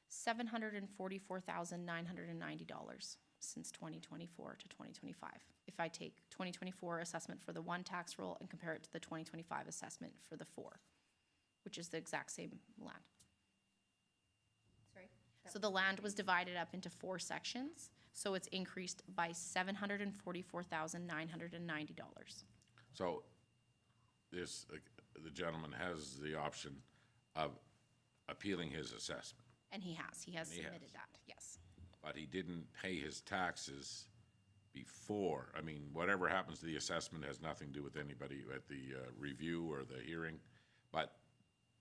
$744,990 since 2024 to 2025. If I take 2024 assessment for the 1 tax roll and compare it to the 2025 assessment for the 4, which is the exact same land. Sorry? So the land was divided up into 4 sections, so it's increased by $744,990. So this, the gentleman has the option of appealing his assessment. And he has submitted has. that, yes. But he didn't pay his taxes before. I mean, whatever happens to the assessment has nothing to do with anybody at the review or the hearing. But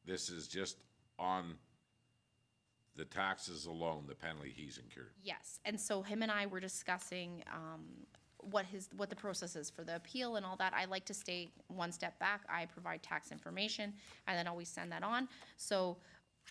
this is just on the taxes alone, the penalty he's incurred. Yes, and so him and I were discussing what the process is for the appeal and all that. I like to stay one step back. I provide tax information and then always send that on. So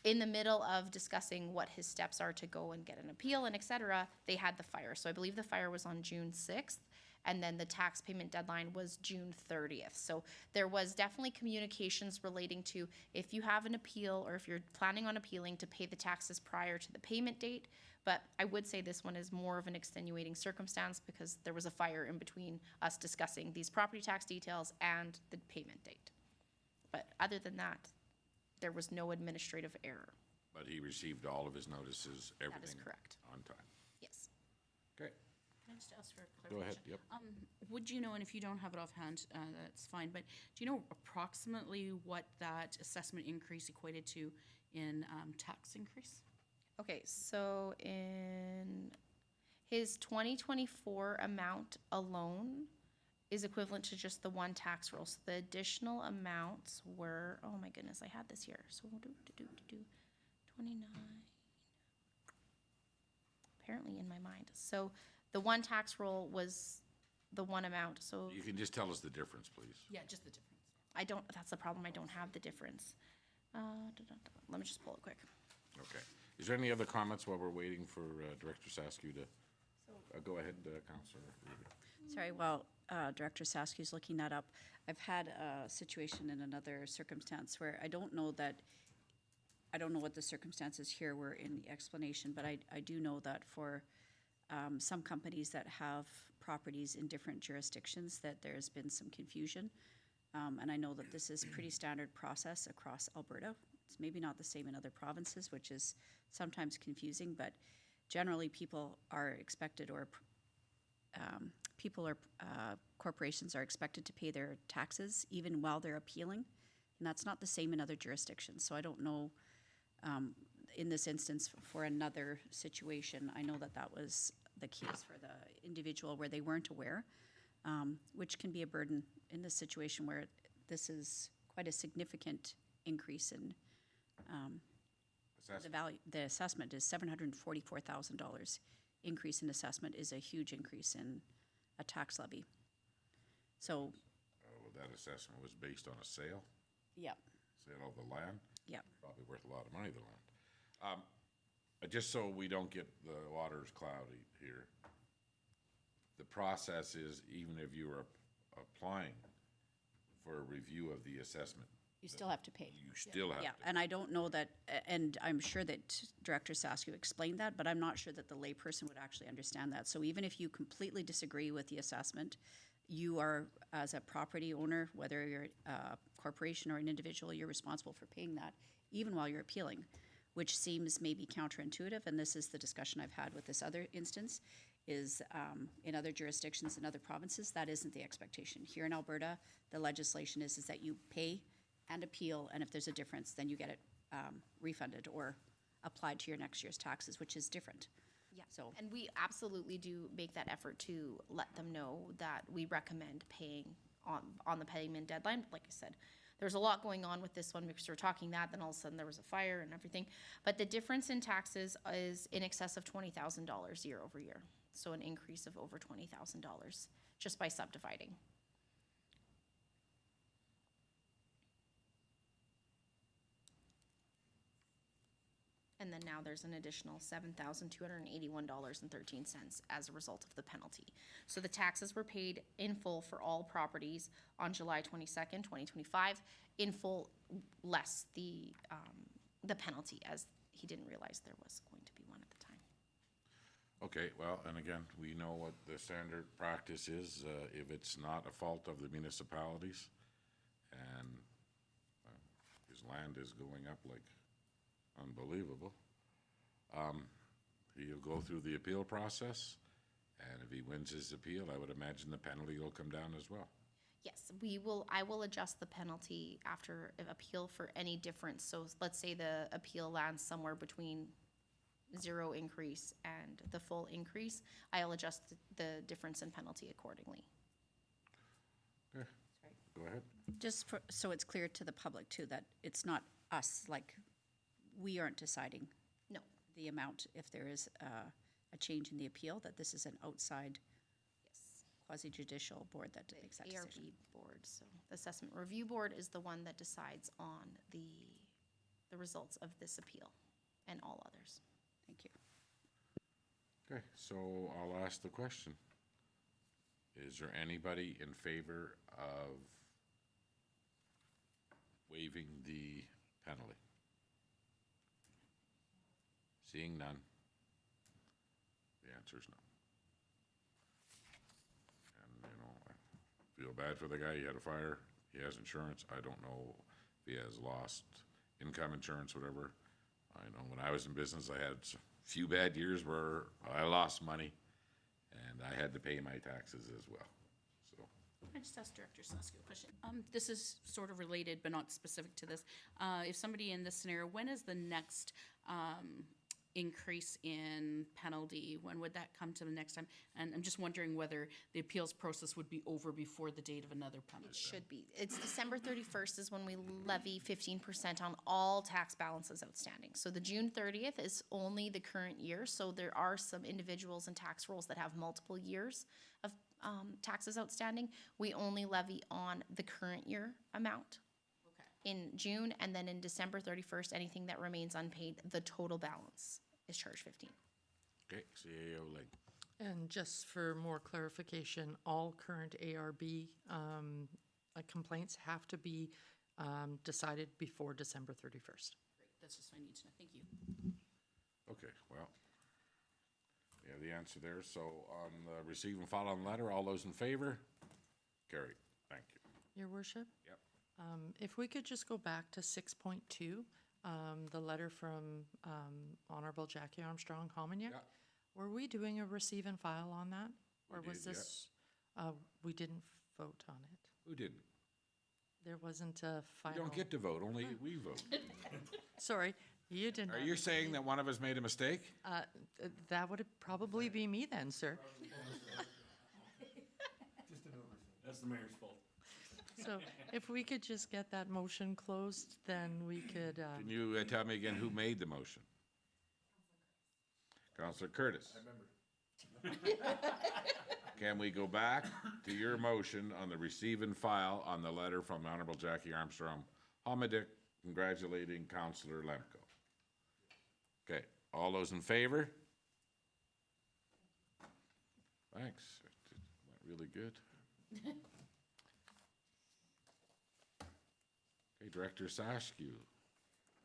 in the middle of discussing what his steps are to go and get an appeal and et cetera, they had the fire. So I believe the fire was on June 6th, and then the tax payment deadline was June 30th. So there was definitely communications relating to if you have an appeal or if you're planning on appealing to pay the taxes prior to the payment date. But I would say this one is more of an extenuating circumstance because there was a fire in between us discussing these property tax details and the payment date. But other than that, there was no administrative error. But he received all of his notices, everything. That is correct. On time. Yes. Okay, Can I just ask for a go ahead, clarification? yep. Would you know, and if you don't have it offhand, that's fine, but do you know approximately what that assessment increase equated to in tax increase? Okay, so in his 2024 amount alone is equivalent to just the 1 tax roll. So the additional amounts were, oh my goodness, I had this here. So 29. Apparently in my mind. So the 1 tax roll was the 1 amount. So You can just tell us the difference, please. Yeah, just the difference. I don't, that's the problem. I don't have the difference. Let me just pull it quick. Okay. Is there any other comments while we're waiting for Director Saskew to? Go ahead, Councillor Reedy. Sorry, while Director Saskew's looking that up, I've had a situation in another circumstance where I don't know what the circumstances here were in the explanation, but I do know that for some companies that have properties in different jurisdictions, that there's been some confusion. And I know that this is pretty standard process across Alberta. It's maybe not the same in other provinces, which is sometimes confusing, but generally people are expected, or corporations are expected to pay their taxes even while they're appealing. And that's not the same in other jurisdictions. So I don't know, in this instance, for another situation, I know that that was the case for the individual where they weren't aware, which can be a burden in this situation where this is quite a significant increase in the value. The assessment is $744,000. Increase in assessment is a huge increase in a tax levy. So, That assessment was based on a sale yeah, of the land? yeah. Probably worth a lot of money, the land. Just so we don't get the waters cloudy here, the process is, even if you are applying for a review of the assessment, You still have to pay. you still have Yeah, to. and I don't know that, and I'm sure that Director Saskew explained that, but I'm not sure that the layperson would actually understand that. So even if you completely disagree with the assessment, you are, as a property owner, whether you're a corporation or an individual, you're responsible for paying that, even while you're appealing, which seems maybe counterintuitive, and this is the discussion I've had with this other instance, is in other jurisdictions, in other provinces, that isn't the expectation. Here in Alberta, the legislation is that you pay and appeal, and if there's a difference, then you get it refunded or applied to your next year's taxes, which is different. Yeah, So- and we absolutely do make that effort to let them know that we recommend paying on the payment deadline. But like I said, there's a lot going on with this one because we're talking that, then all of a sudden there was a fire and everything. But the difference in taxes is in excess of $20,000 year over year. So an increase of over $20,000 just by subdividing. And then now there's an additional $7,281.13 as a result of the penalty. So the taxes were paid in full for all properties on July 22nd, 2025, in full, less the penalty, as he didn't realize there was going to be one at the time. Okay, well, and again, we know what the standard practice is, if it's not a fault of the municipalities, and his land is going up like unbelievable. He'll go through the appeal process, and if he wins his appeal, I would imagine the penalty will come down as well. Yes, I will adjust the penalty after an appeal for any difference. So let's say the appeal lands somewhere between 0 increase and the full increase. I'll adjust the difference in penalty accordingly. Okay, go ahead. Just so it's clear to the public too, that it's not us, like, we aren't deciding No, the amount if there is a change in the appeal, that this is an outside yes. quasi-judicial board that makes that decision. ARB board, so the assessment review board is the one that decides on the results of this appeal and all others. Thank you. Okay, so I'll ask the question. Is there anybody in favor of waiving the penalty? Seeing none, the answer is no. And, I feel bad for the guy. He had a fire. He has insurance. I don't know if he has lost income insurance, whatever. I know when I was in business, I had a few bad years where I lost money, and I had to pay my taxes as well, so. I just asked Director Saskia a question. This is sort of related, but not specific to this. If somebody in this scenario, when is the next increase in penalty? When would that come to the next time? And I'm just wondering whether the appeals process would be over before the date of another penalty. It should be. It's December 31st is when we levy 15% on all tax balances outstanding. So the June 30th is only the current year. So there are some individuals and tax rolls that have multiple years of taxes outstanding. We only levy on the current year amount in June, and then in December 31st, anything that remains unpaid, the total balance is charged 15. Okay, CAO Lake. And just for more clarification, all current ARB complaints have to be decided before December 31st. Great, that's just what I need to know. Thank you. Okay, well, we have the answer there. So on the receive and file on letter, all those in favor? Carried. Thank you. Your worship? Yep. If we could just go back to 6.2, the letter from Honorable Jackie Armstrong Hominiuk. Yeah. Were we doing a receive and file on that? Or was did, yeah. this, we didn't vote on it? Who didn't? There wasn't a You final. don't get to vote, only we vote. Sorry, you did not. Are you saying that one of us made a mistake? That would probably be me then, sir. That's the mayor's fault. So if we could just get that motion closed, then we could, Can you tell me again who made the motion? Councillor Curtis. I remember. Can we go back to your motion on the receive and file on the letter from Honorable Jackie Armstrong Hominiuk congratulating Councillor Lemko? Okay, all those in favor? Thanks. It went really good. Okay, Director Saskew.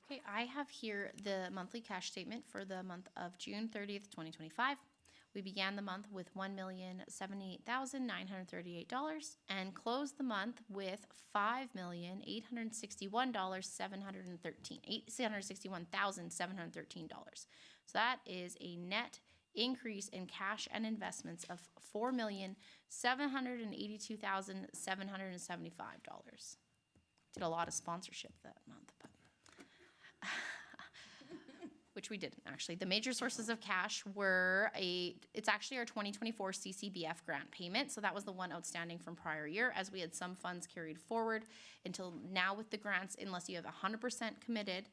Okay, I have here the monthly cash statement for the month of June 30th, 2025. We began the month with $1,078,938 and closed the month with $661,713. So that is a net increase in cash and investments of $4,782,775. Did a lot of sponsorship that month, but which we didn't actually. The major sources of cash were it's actually our 2024 CCBF grant payment. So that was the one outstanding from prior year, as we had some funds carried forward until now with the grants. Unless you have 100% committed,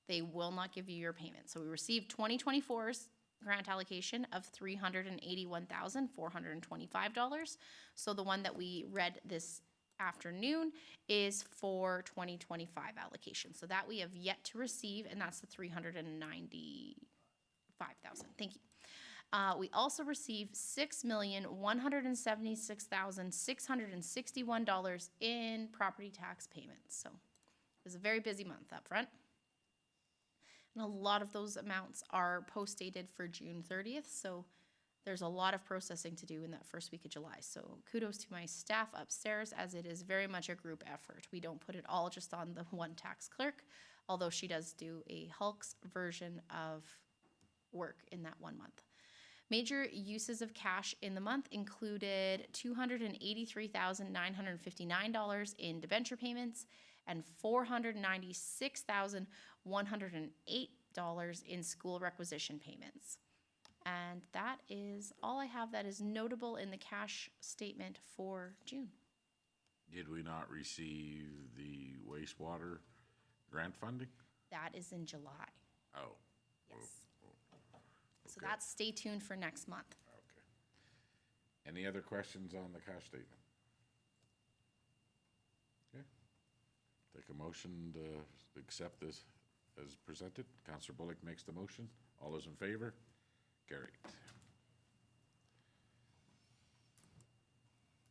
they will not give you your payment. So we received 2024's grant allocation of $381,425. So the one that we read this afternoon is for 2025 allocation. So that we have yet to receive, and that's the $395,000. Thank you. We also received $6,176,661 in property tax payments. So it was a very busy month up front. And a lot of those amounts are post-dated for June 30th. So there's a lot of processing to do in that first week of July. So kudos to my staff upstairs, as it is very much a group effort. We don't put it all just on the one tax clerk, although she does do a Hulk's version of work in that 1 month. Major uses of cash in the month included $283,959 in debenture payments and $496,108 in school requisition payments. And that is all I have that is notable in the cash statement for June. Did we not receive the wastewater grant funding? That is in July. Oh, Yes. So okay. that's stay tuned for next month. okay. Any other questions on the cash statement? Okay. Take a motion to accept this as presented. Councillor Bullock makes the motion. All those in favor? Carried.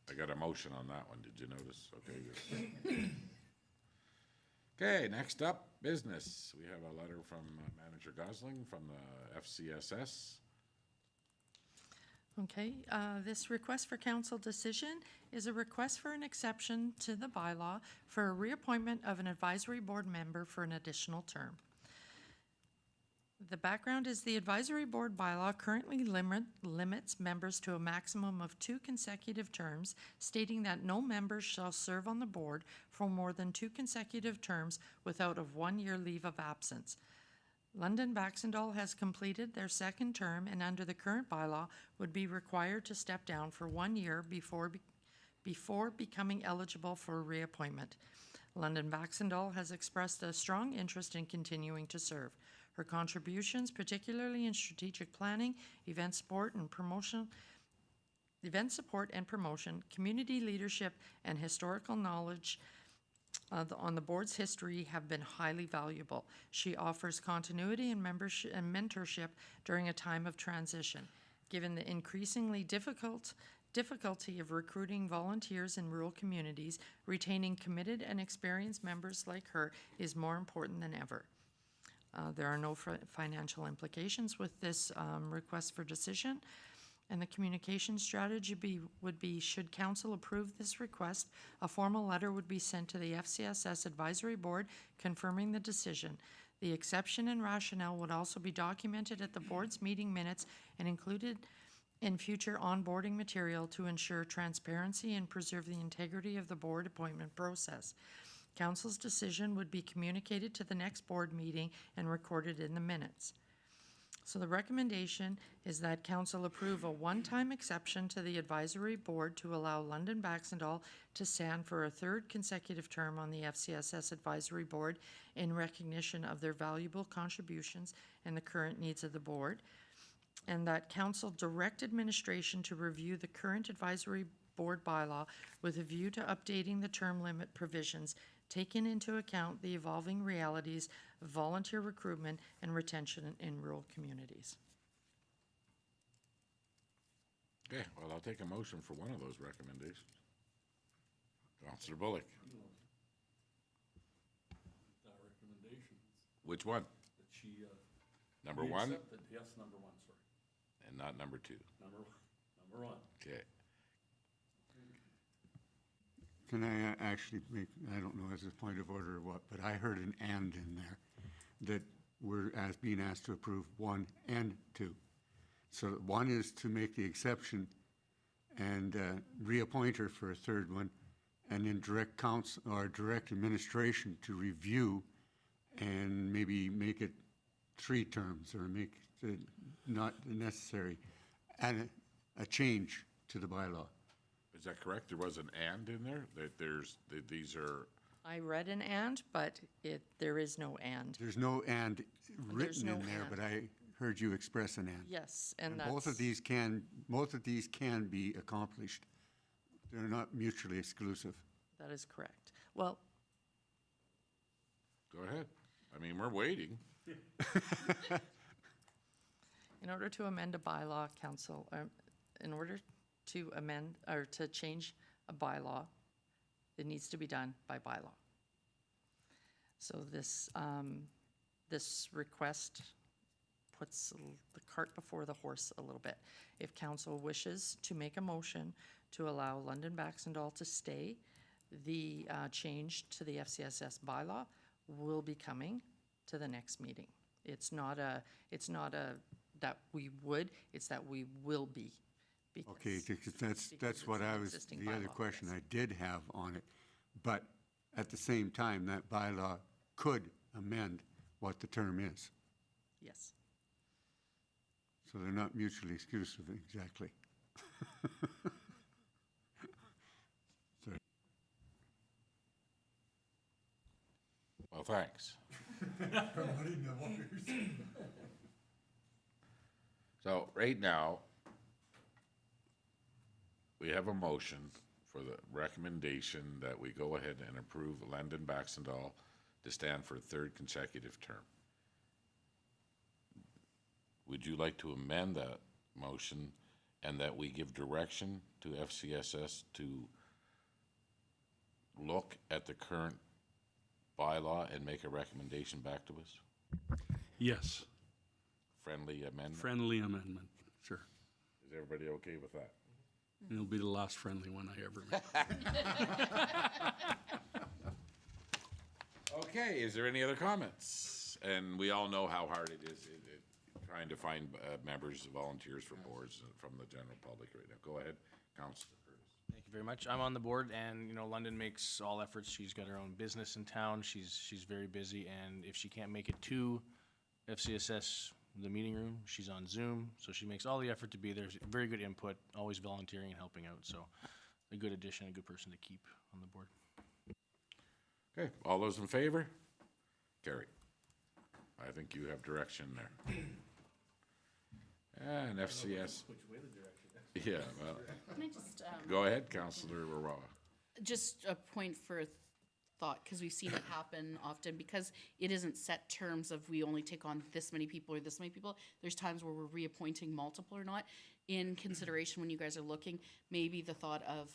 I got a motion on that one, did you notice? Okay, good. Okay, next up, business. We have a letter from Manager Gosling from the FCSS. okay, this request for council decision is a request for an exception to the bylaw for a reappointment of an advisory board member for an additional term. The background is the advisory board bylaw currently limits members to a maximum of 2 consecutive terms, stating that no members shall serve on the board for more than 2 consecutive terms without a 1-year leave of absence. London Baxendale has completed their 2nd term and under the current bylaw would be required to step down for 1 year before becoming eligible for a reappointment. London Baxendale has expressed a strong interest in continuing to serve. Her contributions, particularly in strategic planning, event support and promotion, community leadership, and historical knowledge on the board's history have been highly valuable. She offers continuity and membership and mentorship during a time of transition. Given the increasingly difficulty of recruiting volunteers in rural communities, retaining committed and experienced members like her is more important than ever. There are no financial implications with this request for decision, and the communication strategy would be, should council approve this request, a formal letter would be sent to the FCSS Advisory Board confirming the decision. The exception and rationale would also be documented at the board's meeting minutes and included in future onboarding material to ensure transparency and preserve the integrity of the board appointment process. Council's decision would be communicated to the next board meeting and recorded in the minutes. So the recommendation is that council approve a one-time exception to the advisory board to allow London Baxendale to stand for a third consecutive term on the FCSS advisory board in recognition of their valuable contributions and the current needs of the board, and that council direct administration to review the current advisory board bylaw with a view to updating the term limit provisions, taking into account the evolving realities of volunteer recruitment and retention in rural communities. Okay, well, I'll take a motion for one of those recommendations. Councillor Bullock, which one? Number one? Yes, number one, sorry. And not number two. Number one. Okay. Can I actually make, I don't know as a point of order or what, but I heard an "and" in there, that we're being asked to approve 1 and 2. So 1 is to make the exception and reappoint her for a third one, and then direct council or direct administration to review and maybe make it 3 terms or make it not necessary, and a change to the bylaw. Is that correct? There was an "and" in there? That these are, I read an "and," but there is no "and." There's no "and" written no in there, "and." but I heard you express an "and." Yes, and And that's. both of these can be accomplished. They're not mutually exclusive. That is correct. Well, go ahead. I mean, we're waiting. in order to amend a bylaw, council, in order to amend or to change a bylaw, it needs to be done by bylaw. So this request puts the cart before the horse a little bit. If council wishes to make a motion to allow London Baxendale to stay, the change to the FCSS bylaw will be coming to the next meeting. It's not a that we would, it's that we will be. Okay, because that's what I was, existing the other bylaw, question yes. I did have on it. But at the same time, that bylaw could amend what the term is. Yes. So they're not mutually exclusive exactly. Sorry. Well, thanks. So right now, we have a motion for the recommendation that we go ahead and approve Landon Baxendale to stand for a third consecutive term. Would you like to amend that motion and that we give direction to FCSS to look at the current bylaw and make a recommendation back to us? Yes, Friendly amendment? friendly amendment, sure. Is everybody okay with that? And it'll be the last friendly one I ever make. Okay, is there any other comments? And we all know how hard it is trying to find members, volunteers for boards from the general public right now. Go ahead, Councilor Curtis. Thank you very much. I'm on the board, and London makes all efforts. She's got her own business in town. She's very busy, and if she can't make it to FCSS, the meeting room, she's on Zoom, so she makes all the effort to be there. Very good input, always volunteering and helping out. So, a good addition, a good person to keep on the board. Okay, all those in favor? Carry. I think you have direction there. And FCS. Which way the direction? Yeah, well, Can I just, go ahead, Councilor Roa. just a point for thought, because we've seen it happen often, because it isn't set terms of we only take on this many people or this many people. There's times where we're reappointing multiple or not. in consideration when you guys are looking, maybe the thought of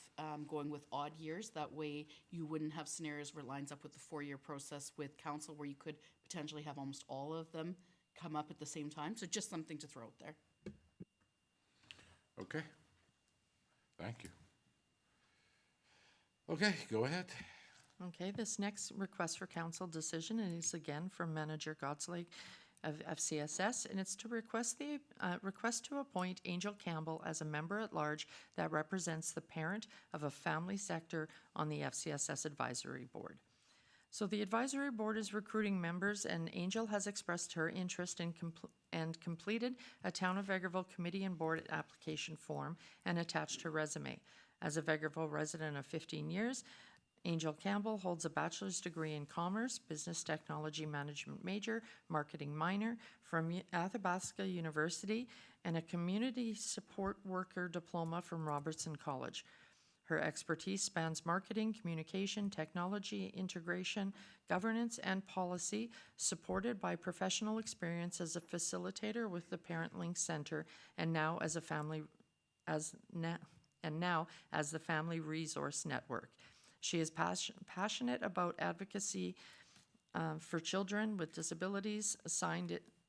going with odd years. That way you wouldn't have scenarios where it lines up with the 4-year process with council where you could potentially have almost all of them come up at the same time. So just something to throw out there. Okay. Thank you. Okay, go ahead. Okay, this next request for council decision is again from Manager Godslake of FCSS, and it's to request to appoint Angel Campbell as a member at large that represents the parent of a family sector on the FCSS Advisory Board. So the advisory board is recruiting members, and Angel has expressed her interest in and completed a Town of Vegreville committee and board application form and attached her resume. As a Vegreville resident of 15 years, Angel Campbell holds a bachelor's degree in commerce, business technology management major, marketing minor from Athabasca University, and a community support worker diploma from Robertson College. Her expertise spans marketing, communication, technology, integration, governance, and policy, supported by professional experience as a facilitator with the Parent Link Center, and now as the Family Resource Network. She is passionate about advocacy for children with disabilities,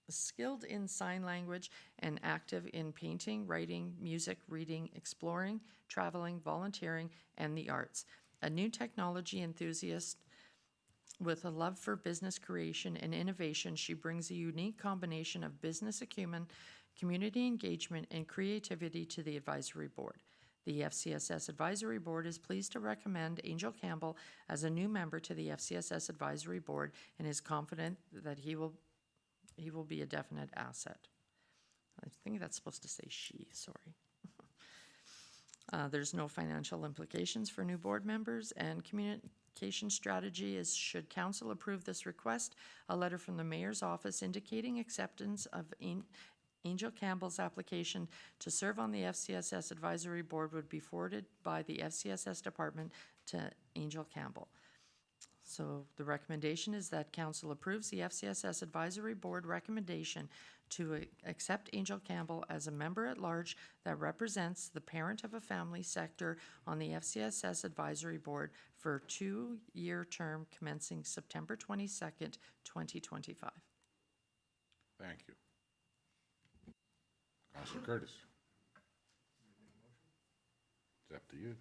skilled in sign language, and active in painting, writing, music, reading, exploring, traveling, volunteering, and the arts. A new technology enthusiast with a love for business creation and innovation, she brings a unique combination of business acumen, community engagement, and creativity to the advisory board. The FCSS Advisory Board is pleased to recommend Angel Campbell as a new member to the FCSS Advisory Board and is confident that he will be a definite asset. I think that's supposed to say she, sorry. There's no financial implications for new board members, and communication strategy is, should council approve this request, a letter from the mayor's office indicating acceptance of Angel Campbell's application to serve on the FCSS Advisory Board would be forwarded by the FCSS department to Angel Campbell. So the recommendation is that council approves the FCSS Advisory Board recommendation to accept Angel Campbell as a member at large that represents the parent of a family sector on the FCSS Advisory Board for a 2-year term commencing September 22nd, 2025. Thank you. Councilor Curtis. It's up to you.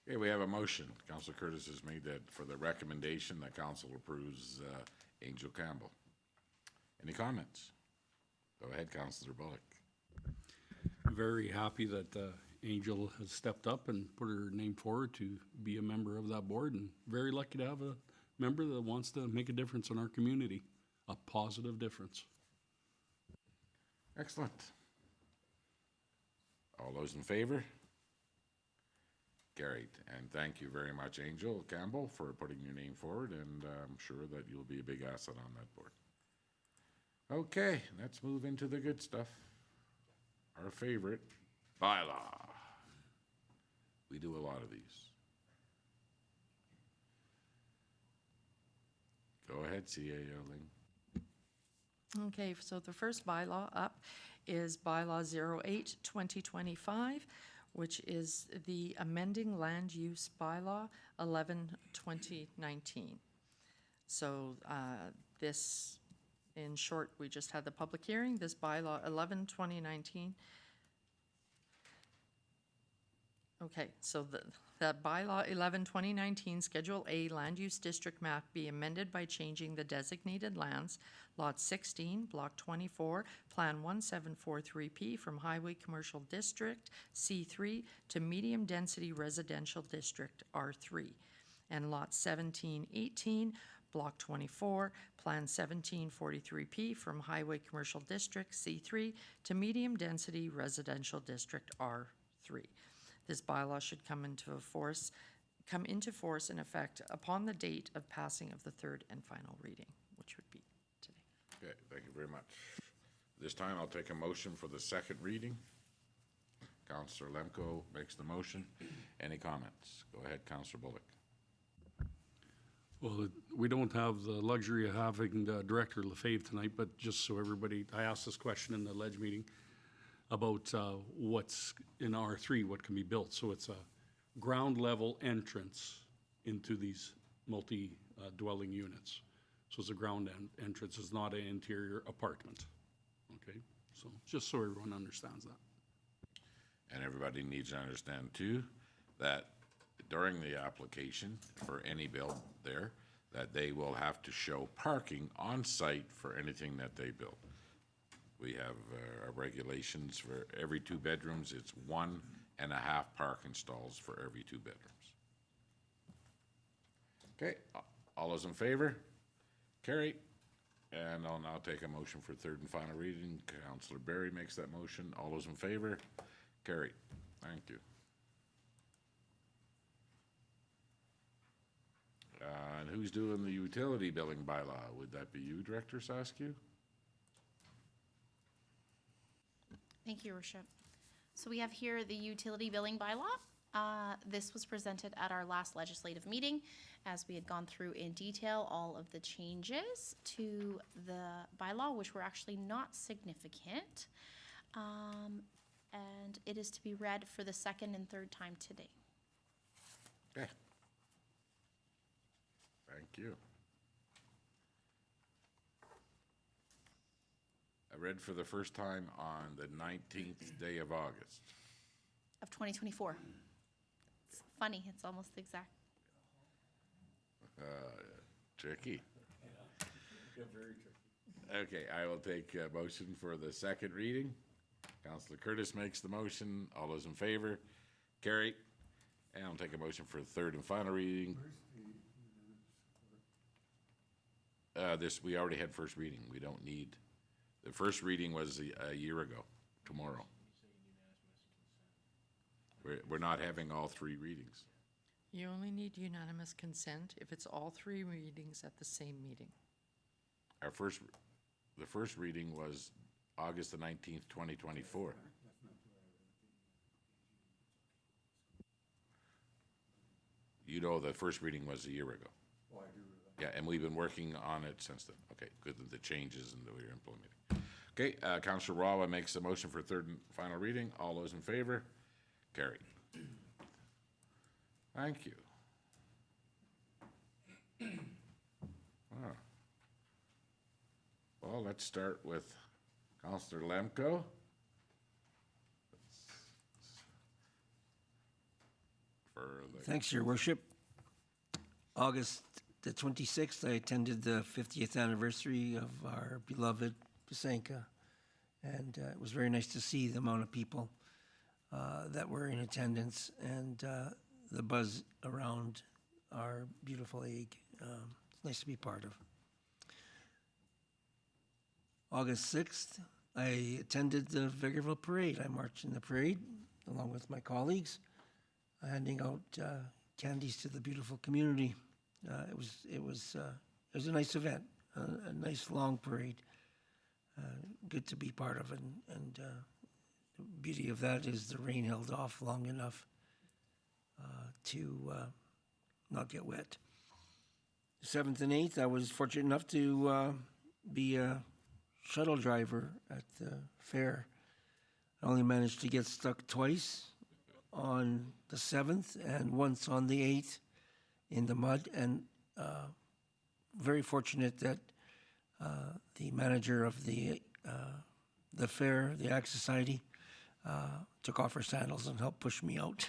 Okay, we have a motion. Councilor Curtis has made that for the recommendation that council approves Angel Campbell. Any comments? Go ahead, Councilor Bullock. Very happy that Angel has stepped up and put her name forward to be a member of that board, and very lucky to have a member that wants to make a difference in our community, a positive difference. Excellent. All those in favor? Carried. And thank you very much, Angel Campbell, for putting your name forward, and I'm sure that you'll be a big asset on that board. Okay, let's move into the good stuff. Our favorite, bylaw. We do a lot of these. Go ahead, CAO Ling. Okay, so the first bylaw up is Bylaw 08-2025, which is the amending land use bylaw 11-2019. So this, in short, we just had the public hearing. This bylaw 11-2019. Okay, so the bylaw 11-2019 Schedule A land use district map be amended by changing the designated lands, Lot 16, Block 24, Plan 1743P from Highway Commercial District C3 to Medium Density Residential District R3, and Lot 1718, Block 24, Plan 1743P from Highway Commercial District C3 to Medium Density Residential District R3. This bylaw should come into force in effect upon the date of passing of the third and final reading, which would be today. Okay, thank you very much. This time I'll take a motion for the second reading. Councilor Lemko makes the motion. Any comments? Go ahead, Councilor Bullock. Well, we don't have the luxury of having Director Lefebvre tonight, but just so everybody, I asked this question in the ledge meeting about what's in R3, what can be built. So it's a ground level entrance into these multi-dwelling units. So it's a ground entrance, it's not an interior apartment. Okay, so just so everyone understands that. And everybody needs to understand too, that during the application for any build there, that they will have to show parking on site for anything that they build. We have our regulations for every 2 bedrooms, it's 1.5 parking stalls for every 2 bedrooms. Okay, all those in favor? Carry. And I'll now take a motion for third and final reading. Councillor Berry makes that motion. All those in favor? Carry. Thank you. And who's doing the utility billing bylaw? Would that be you, Director Saskew? Thank you, Your Worship. So we have here the utility billing bylaw. This was presented at our last legislative meeting as we had gone through in detail all of the changes to the bylaw, which were actually not significant. And it is to be read for the second and third time today. Okay. Thank you. I read for the first time on the 19th day of August. Of 2024. It's funny, it's almost exact. Tricky. Okay, I will take a motion for the second reading. Councillor Curtis makes the motion. All those in favor? Carry. And I'll take a motion for the third and final reading. We already had first reading. We don't need, the first reading was a year ago, tomorrow. We're not having all 3 readings. You only need unanimous consent if it's all 3 readings at the same meeting. The first reading was August the 19th, 2024. You know, the first reading was a year ago. Oh, I do. Yeah, and we've been working on it since then. Okay, good, the changes and that we're implementing. Okay, Councillor Rawa makes a motion for third and final reading. All those in favor? Carried. Thank you. Wow. Well, let's start with Councillor Lemko. Thanks, Your Worship. August the 26th, I attended the 50th anniversary of our beloved Pisanka, and it was very nice to see the amount of people that were in attendance and the buzz around our beautiful egg. It's nice to be part of. August 6th, I attended the Vegreville parade. I marched in the parade along with my colleagues, handing out candies to the beautiful community. It was a nice event, a nice long parade. Good to be part of it, and the beauty of that is the rain held off long enough to not get wet. 7th and 8th, I was fortunate enough to be a shuttle driver at the fair. I only managed to get stuck twice, on the 7th and once on the 8th in the mud, and very fortunate that the manager of the fair, the Ag Society, took off her sandals and helped push me out.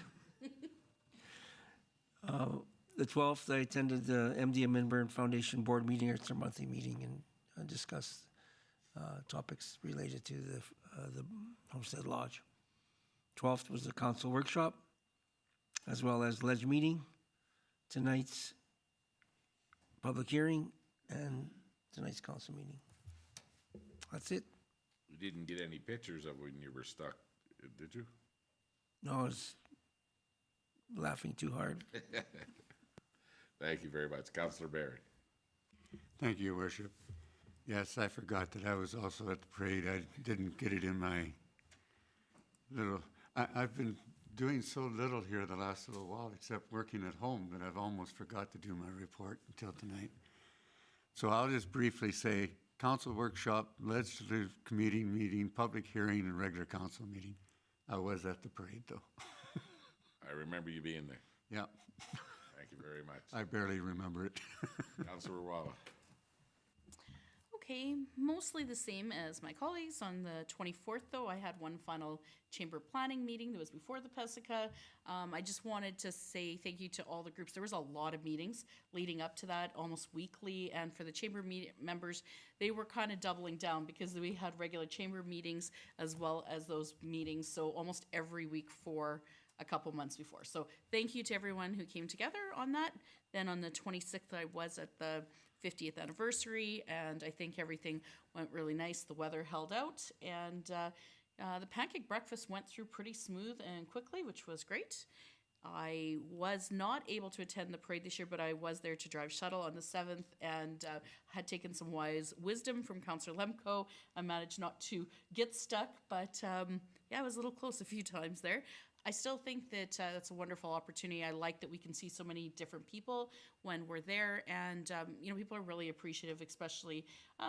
The 12th, I attended the MDM Minburn Foundation board meeting. It's their monthly meeting, and discussed topics related to the Homestead Lodge. 12th was the council workshop, as well as ledge meeting, tonight's public hearing, and tonight's council meeting. That's it. You didn't get any pictures of when you were stuck, did you? No, I was laughing too hard. Thank you very much. Councillor Barry. Thank you, Your Worship. Yes, I forgot that I was also at the parade. I didn't get it in my little... I've been doing so little here the last little while, except working at home, that I've almost forgot to do my report until tonight. So I'll just briefly say, council workshop, legislative committee meeting, public hearing, and regular council meeting. I was at the parade, though. I remember you being there. Yeah, Thank you very much. I barely remember it. Councilor Walla. Okay, mostly the same as my colleagues. On the 24th, though, I had one final chamber planning meeting that was before the PESICA. I just wanted to say thank you to all the groups. There was a lot of meetings leading up to that, almost weekly, and for the chamber members, they were kind of doubling down because we had regular chamber meetings as well as those meetings, so almost every week for a couple months before. So thank you to everyone who came together on that. Then on the 26th, I was at the 50th anniversary, and I think everything went really nice. The weather held out, and the pancake breakfast went through pretty smooth and quickly, which was great. I was not able to attend the parade this year, but I was there to drive shuttle on the 7th and had taken some wise wisdom from Councillor Lemko. I managed not to get stuck, but yeah, I was a little close a few times there. I still think that that's a wonderful opportunity. I like that we can see so many different people when we're there, and you know, people are really appreciative, especially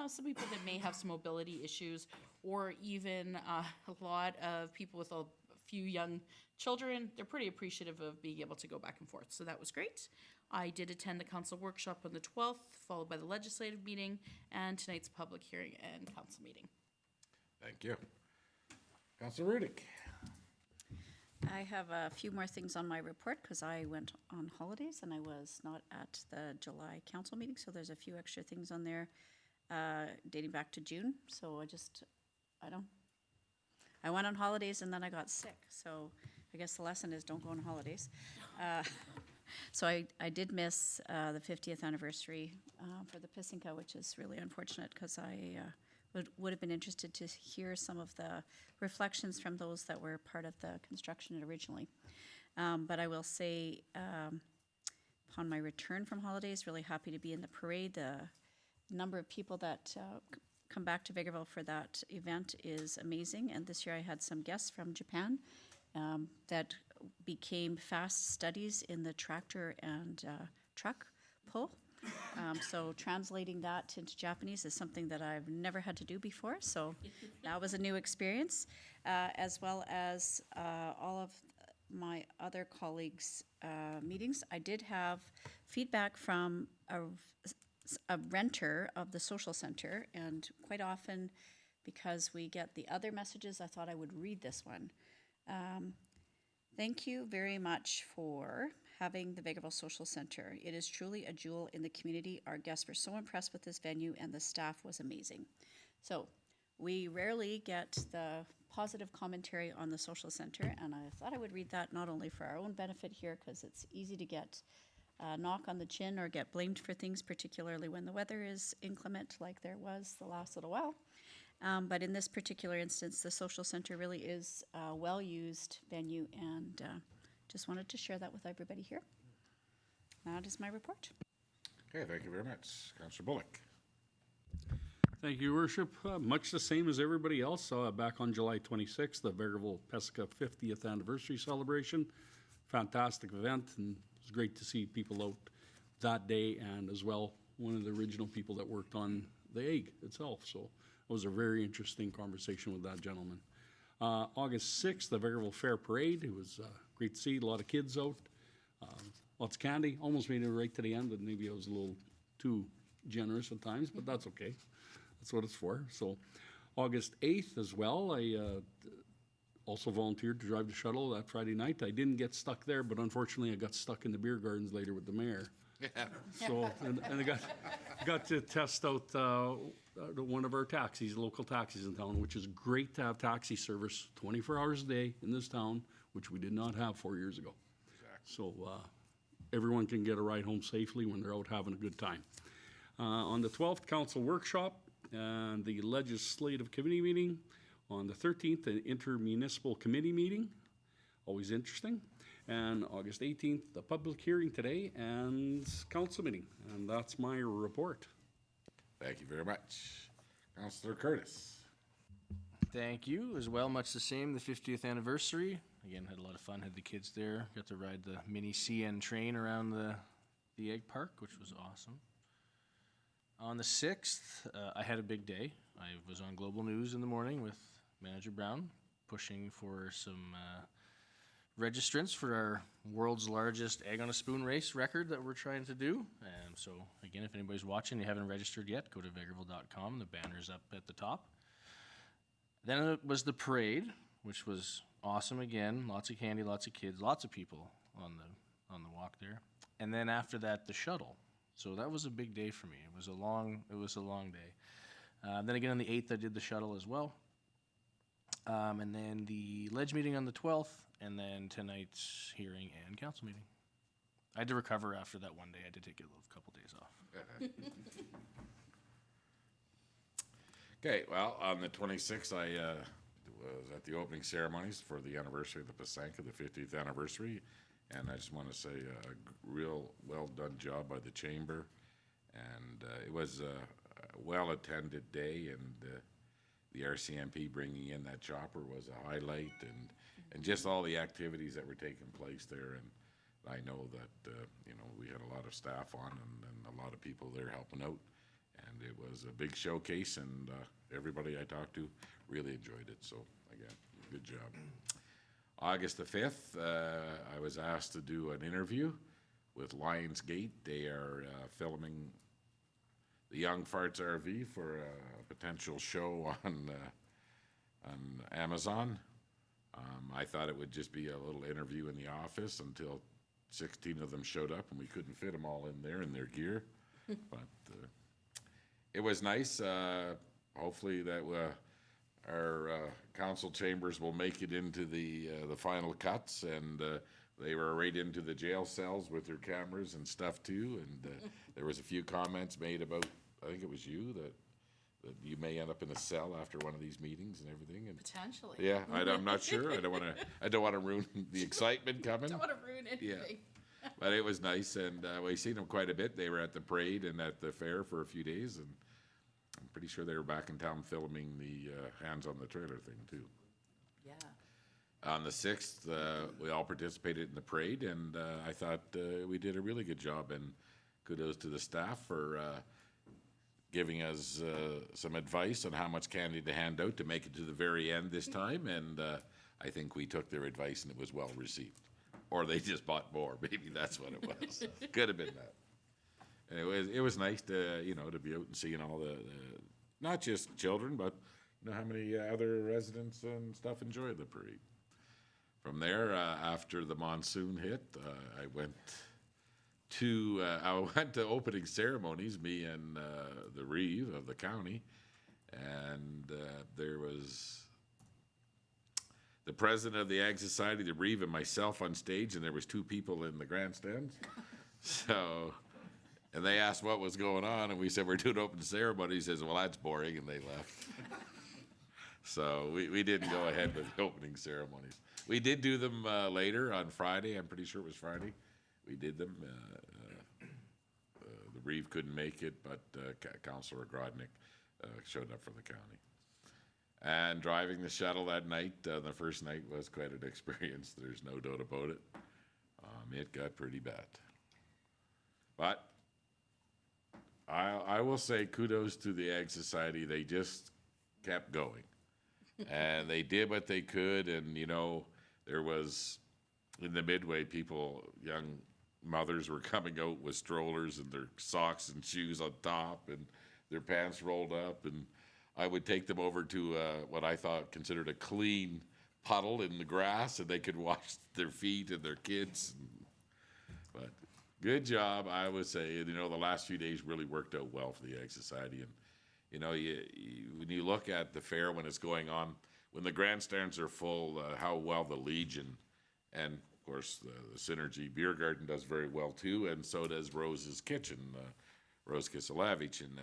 some people that may have some mobility issues, or even a lot of people with a few young children. They're pretty appreciative of being able to go back and forth, so that was great. I did attend the council workshop on the 12th, followed by the legislative meeting, and tonight's public hearing and council meeting. Thank you. Councilor Rudick. I have a few more things on my report because I went on holidays and I was not at the July council meeting, so there's a few extra things on there dating back to June. So I went on holidays and then I got sick. So I guess the lesson is don't go on holidays. So I did miss the 50th anniversary for the PISINCA, which is really unfortunate because I would have been interested to hear some of the reflections from those that were part of the construction originally. But I will say, upon my return from holidays, really happy to be in the parade. The number of people that come back to Vegreville for that event is amazing. And this year I had some guests from Japan that became fast studies in the tractor and truck pull. So translating that into Japanese is something that I've never had to do before, so that was a new experience, as well as all of my other colleagues' meetings. I did have feedback from a renter of the social center, and quite often, because we get the other messages, I thought I would read this one. Thank you very much for having the Vegreville Social Center. It is truly a jewel in the community. Our guests were so impressed with this venue and the staff was amazing. So we rarely get the positive commentary on the social center, and I thought I would read that not only for our own benefit here, because it's easy to get a knock on the chin or get blamed for things, particularly when the weather is inclement like there was the last little while. But in this particular instance, the social center really is a well-used venue, and just wanted to share that with everybody here. That is my report. Okay, thank you very much. Councilor Bullock. Thank you, Your Worship. Much the same as everybody else. Back on July 26th, the Vegreville PESICA 50th anniversary celebration. Fantastic event, and it was great to see people out that day, and as well, one of the original people that worked on the egg itself. So it was a very interesting conversation with that gentleman. August 6th, the Vegreville Fair Parade. It was great to see a lot of kids out. Lots of candy. Almost made it right to the end, and maybe I was a little too generous at times, but that's okay. That's what it's for. So August 8th as well, I also volunteered to drive the shuttle that Friday night. I didn't get stuck there, but unfortunately I got stuck in the beer gardens later with the mayor. So, and I got to test out one of our taxis, local taxis in town, which is great to have taxi service 24 hours a day in this town, which we did not have 4 years ago. So everyone can get a ride home safely when they're out having a good time. On the 12th, council workshop and the legislative committee meeting. On the 13th, an intermunicipal committee meeting, always interesting. And August 18th, the public hearing today and council meeting. And that's my report. Thank you very much. Councilor Curtis. Thank you. As well, much the same, the 50th anniversary. Again, had a lot of fun, had the kids there. Got to ride the mini CN train around the egg park, which was awesome. On the 6th, I had a big day. I was on Global News in the morning with Manager Brown, pushing for some registrants for our world's largest egg on a spoon race record that we're trying to do. So again, if anybody's watching, you haven't registered yet, go to vegreville.com. The banner's up at the top. Then it was the parade, which was awesome again. Lots of candy, lots of kids, lots of people on the walk there. And then after that, the shuttle. So that was a big day for me. It was a long day. Then again on the 8th, I did the shuttle as well. And then the ledge meeting on the 12th, and then tonight's hearing and council meeting. I had to recover after that one day. I had to take a couple days off. Okay, well, on the 26th, I was at the opening ceremonies for the anniversary of the Pasanka, the 50th anniversary. And I just want to say a real well-done job by the Chamber. And it was a well-attended day, and the RCMP bringing in that chopper was a highlight, and just all the activities that were taking place there. And I know that, we had a lot of staff on and a lot of people there helping out. And it was a big showcase, and everybody I talked to really enjoyed it. So, again, good job. August the 5th, I was asked to do an interview with Lionsgate. They are filming the Young Farts RV for a potential show on Amazon. I thought it would just be a little interview in the office until 16 of them showed up, and we couldn't fit them all in there in their gear. But it was nice. Hopefully that our council chambers will make it into the final cuts, and they were right into the jail cells with their cameras and stuff too. And there was a few comments made about, I think it was you, that you may end up in a cell after one of these meetings and everything. And Potentially. yeah, I'm not sure. I don't want to ruin the excitement coming. Don't want to ruin anything. Yeah. But it was nice, and we've seen them quite a bit. They were at the parade and at the fair for a few days, and I'm pretty sure they were back in town filming the Hands on the Trailer thing too. Yeah. On the 6th, we all participated in the parade, and I thought we did a really good job, and kudos to the staff for giving us some advice on how much candy to hand out to make it to the very end this time, and I think we took their advice and it was well received. Or they just bought more, maybe that's what it was. Could have been that. And it was nice to, to be out and seeing all the not just children, but how many other residents and stuff enjoyed the parade. From there, after the monsoon hit, I went to opening ceremonies, me and the Reeve of the county, and there was the president of the Ag Society, the Reeve, and myself on stage, and there was 2 people in the grandstands. So, and they asked what was going on, and we said, we're doing open ceremony. He says, well, that's boring, and they left. So we didn't go ahead with the opening ceremonies. We did do them later on Friday. I'm pretty sure it was Friday. We did them. The Reeve couldn't make it, but Councillor Grodnick showed up for the county. And driving the shuttle that night, the first night was quite an experience. There's no doubt about it. It got pretty bad. But I will say kudos to the Ag Society. They just kept going. And they did what they could. And, there was, in the midway, young mothers were coming out with strollers and their socks and shoes on top and their pants rolled up. And I would take them over to what I thought considered a clean puddle in the grass, and they could wash their feet and their kids. But good job, I would say. The last few days really worked out well for the Ag Society. And, when you look at the fair when it's going on, when the grandstands are full, how well the Legion and, of course, the Synergy Beer Garden does very well, too, and so does Rose's Kitchen, Rose Kiselavich in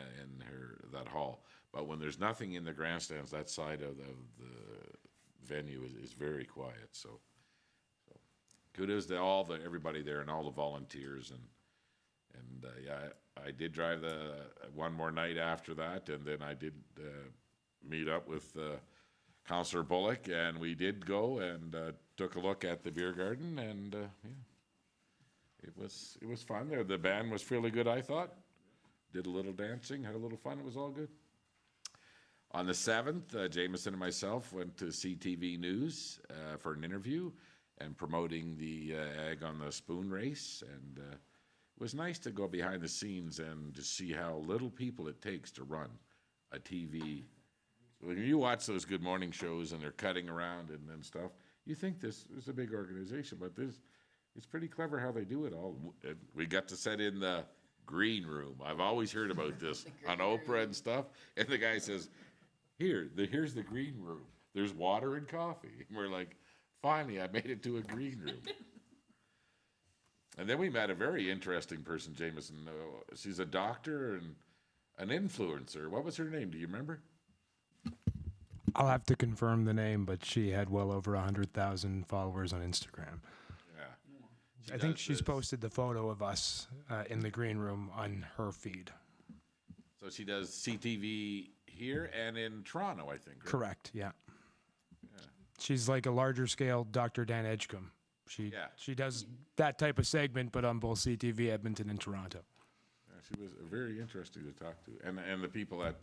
that hall. But when there's nothing in the grandstands, that side of the venue is very quiet. So kudos to everybody there and all the volunteers. And I did drive one more night after that, and then I did meet up with Councillor Bullock, and we did go and took a look at the beer garden, and yeah, it was fun there. The band was fairly good, I thought. Did a little dancing, had a little fun. It was all good. On the 7th, Jameson and myself went to CTV News for an interview and promoting the Egg on the Spoon race. And it was nice to go behind the scenes and to see how little people it takes to run a TV. When you watch those Good Morning shows and they're cutting around and stuff, you think this is a big organization, but it's pretty clever how they do it all. We got to set in the green room. I've always heard about this on Oprah and stuff. And the guy says, here's the green room. There's water and coffee. And we're like, finally, I made it to a green room. And then we met a very interesting person, Jameson. She's a doctor and an influencer. What was her name? Do you remember? I'll have to confirm the name, but she had well over 100,000 followers on Instagram. Yeah. I think she's this. posted the photo of us in the green room on her feed. So she does CTV here and in Toronto, I think. Right? Correct, yeah. She's like a larger scale Dr. Dan Edgecombe. She does that type of segment, but on both CTV Edmonton and Toronto. Yeah, she was very interesting to talk to. And the people at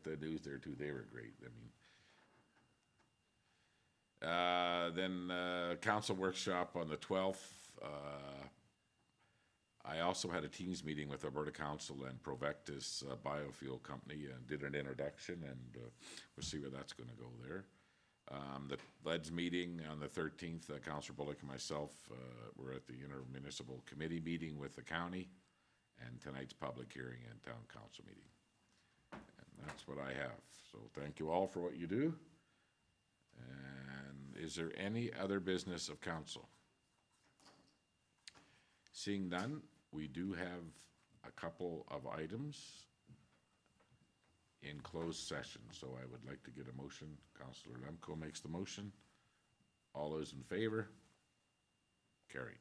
the news there too, they were great. I mean, then council workshop on the 12th. I also had a Teams meeting with Alberta Council and Provectus Biofuel Company and did an introduction, and we'll see where that's going to go there. The LEDS meeting on the 13th, Councillor Bullock and myself were at the intermunicipal committee meeting with the county, and tonight's public hearing and town council meeting. And that's what I have. So thank you all for what you do. And is there any other business of council? Seeing none, we do have a couple of items in closed session, so I would like to get a motion. Councillor Lemko makes the motion. All those in favor? Carried.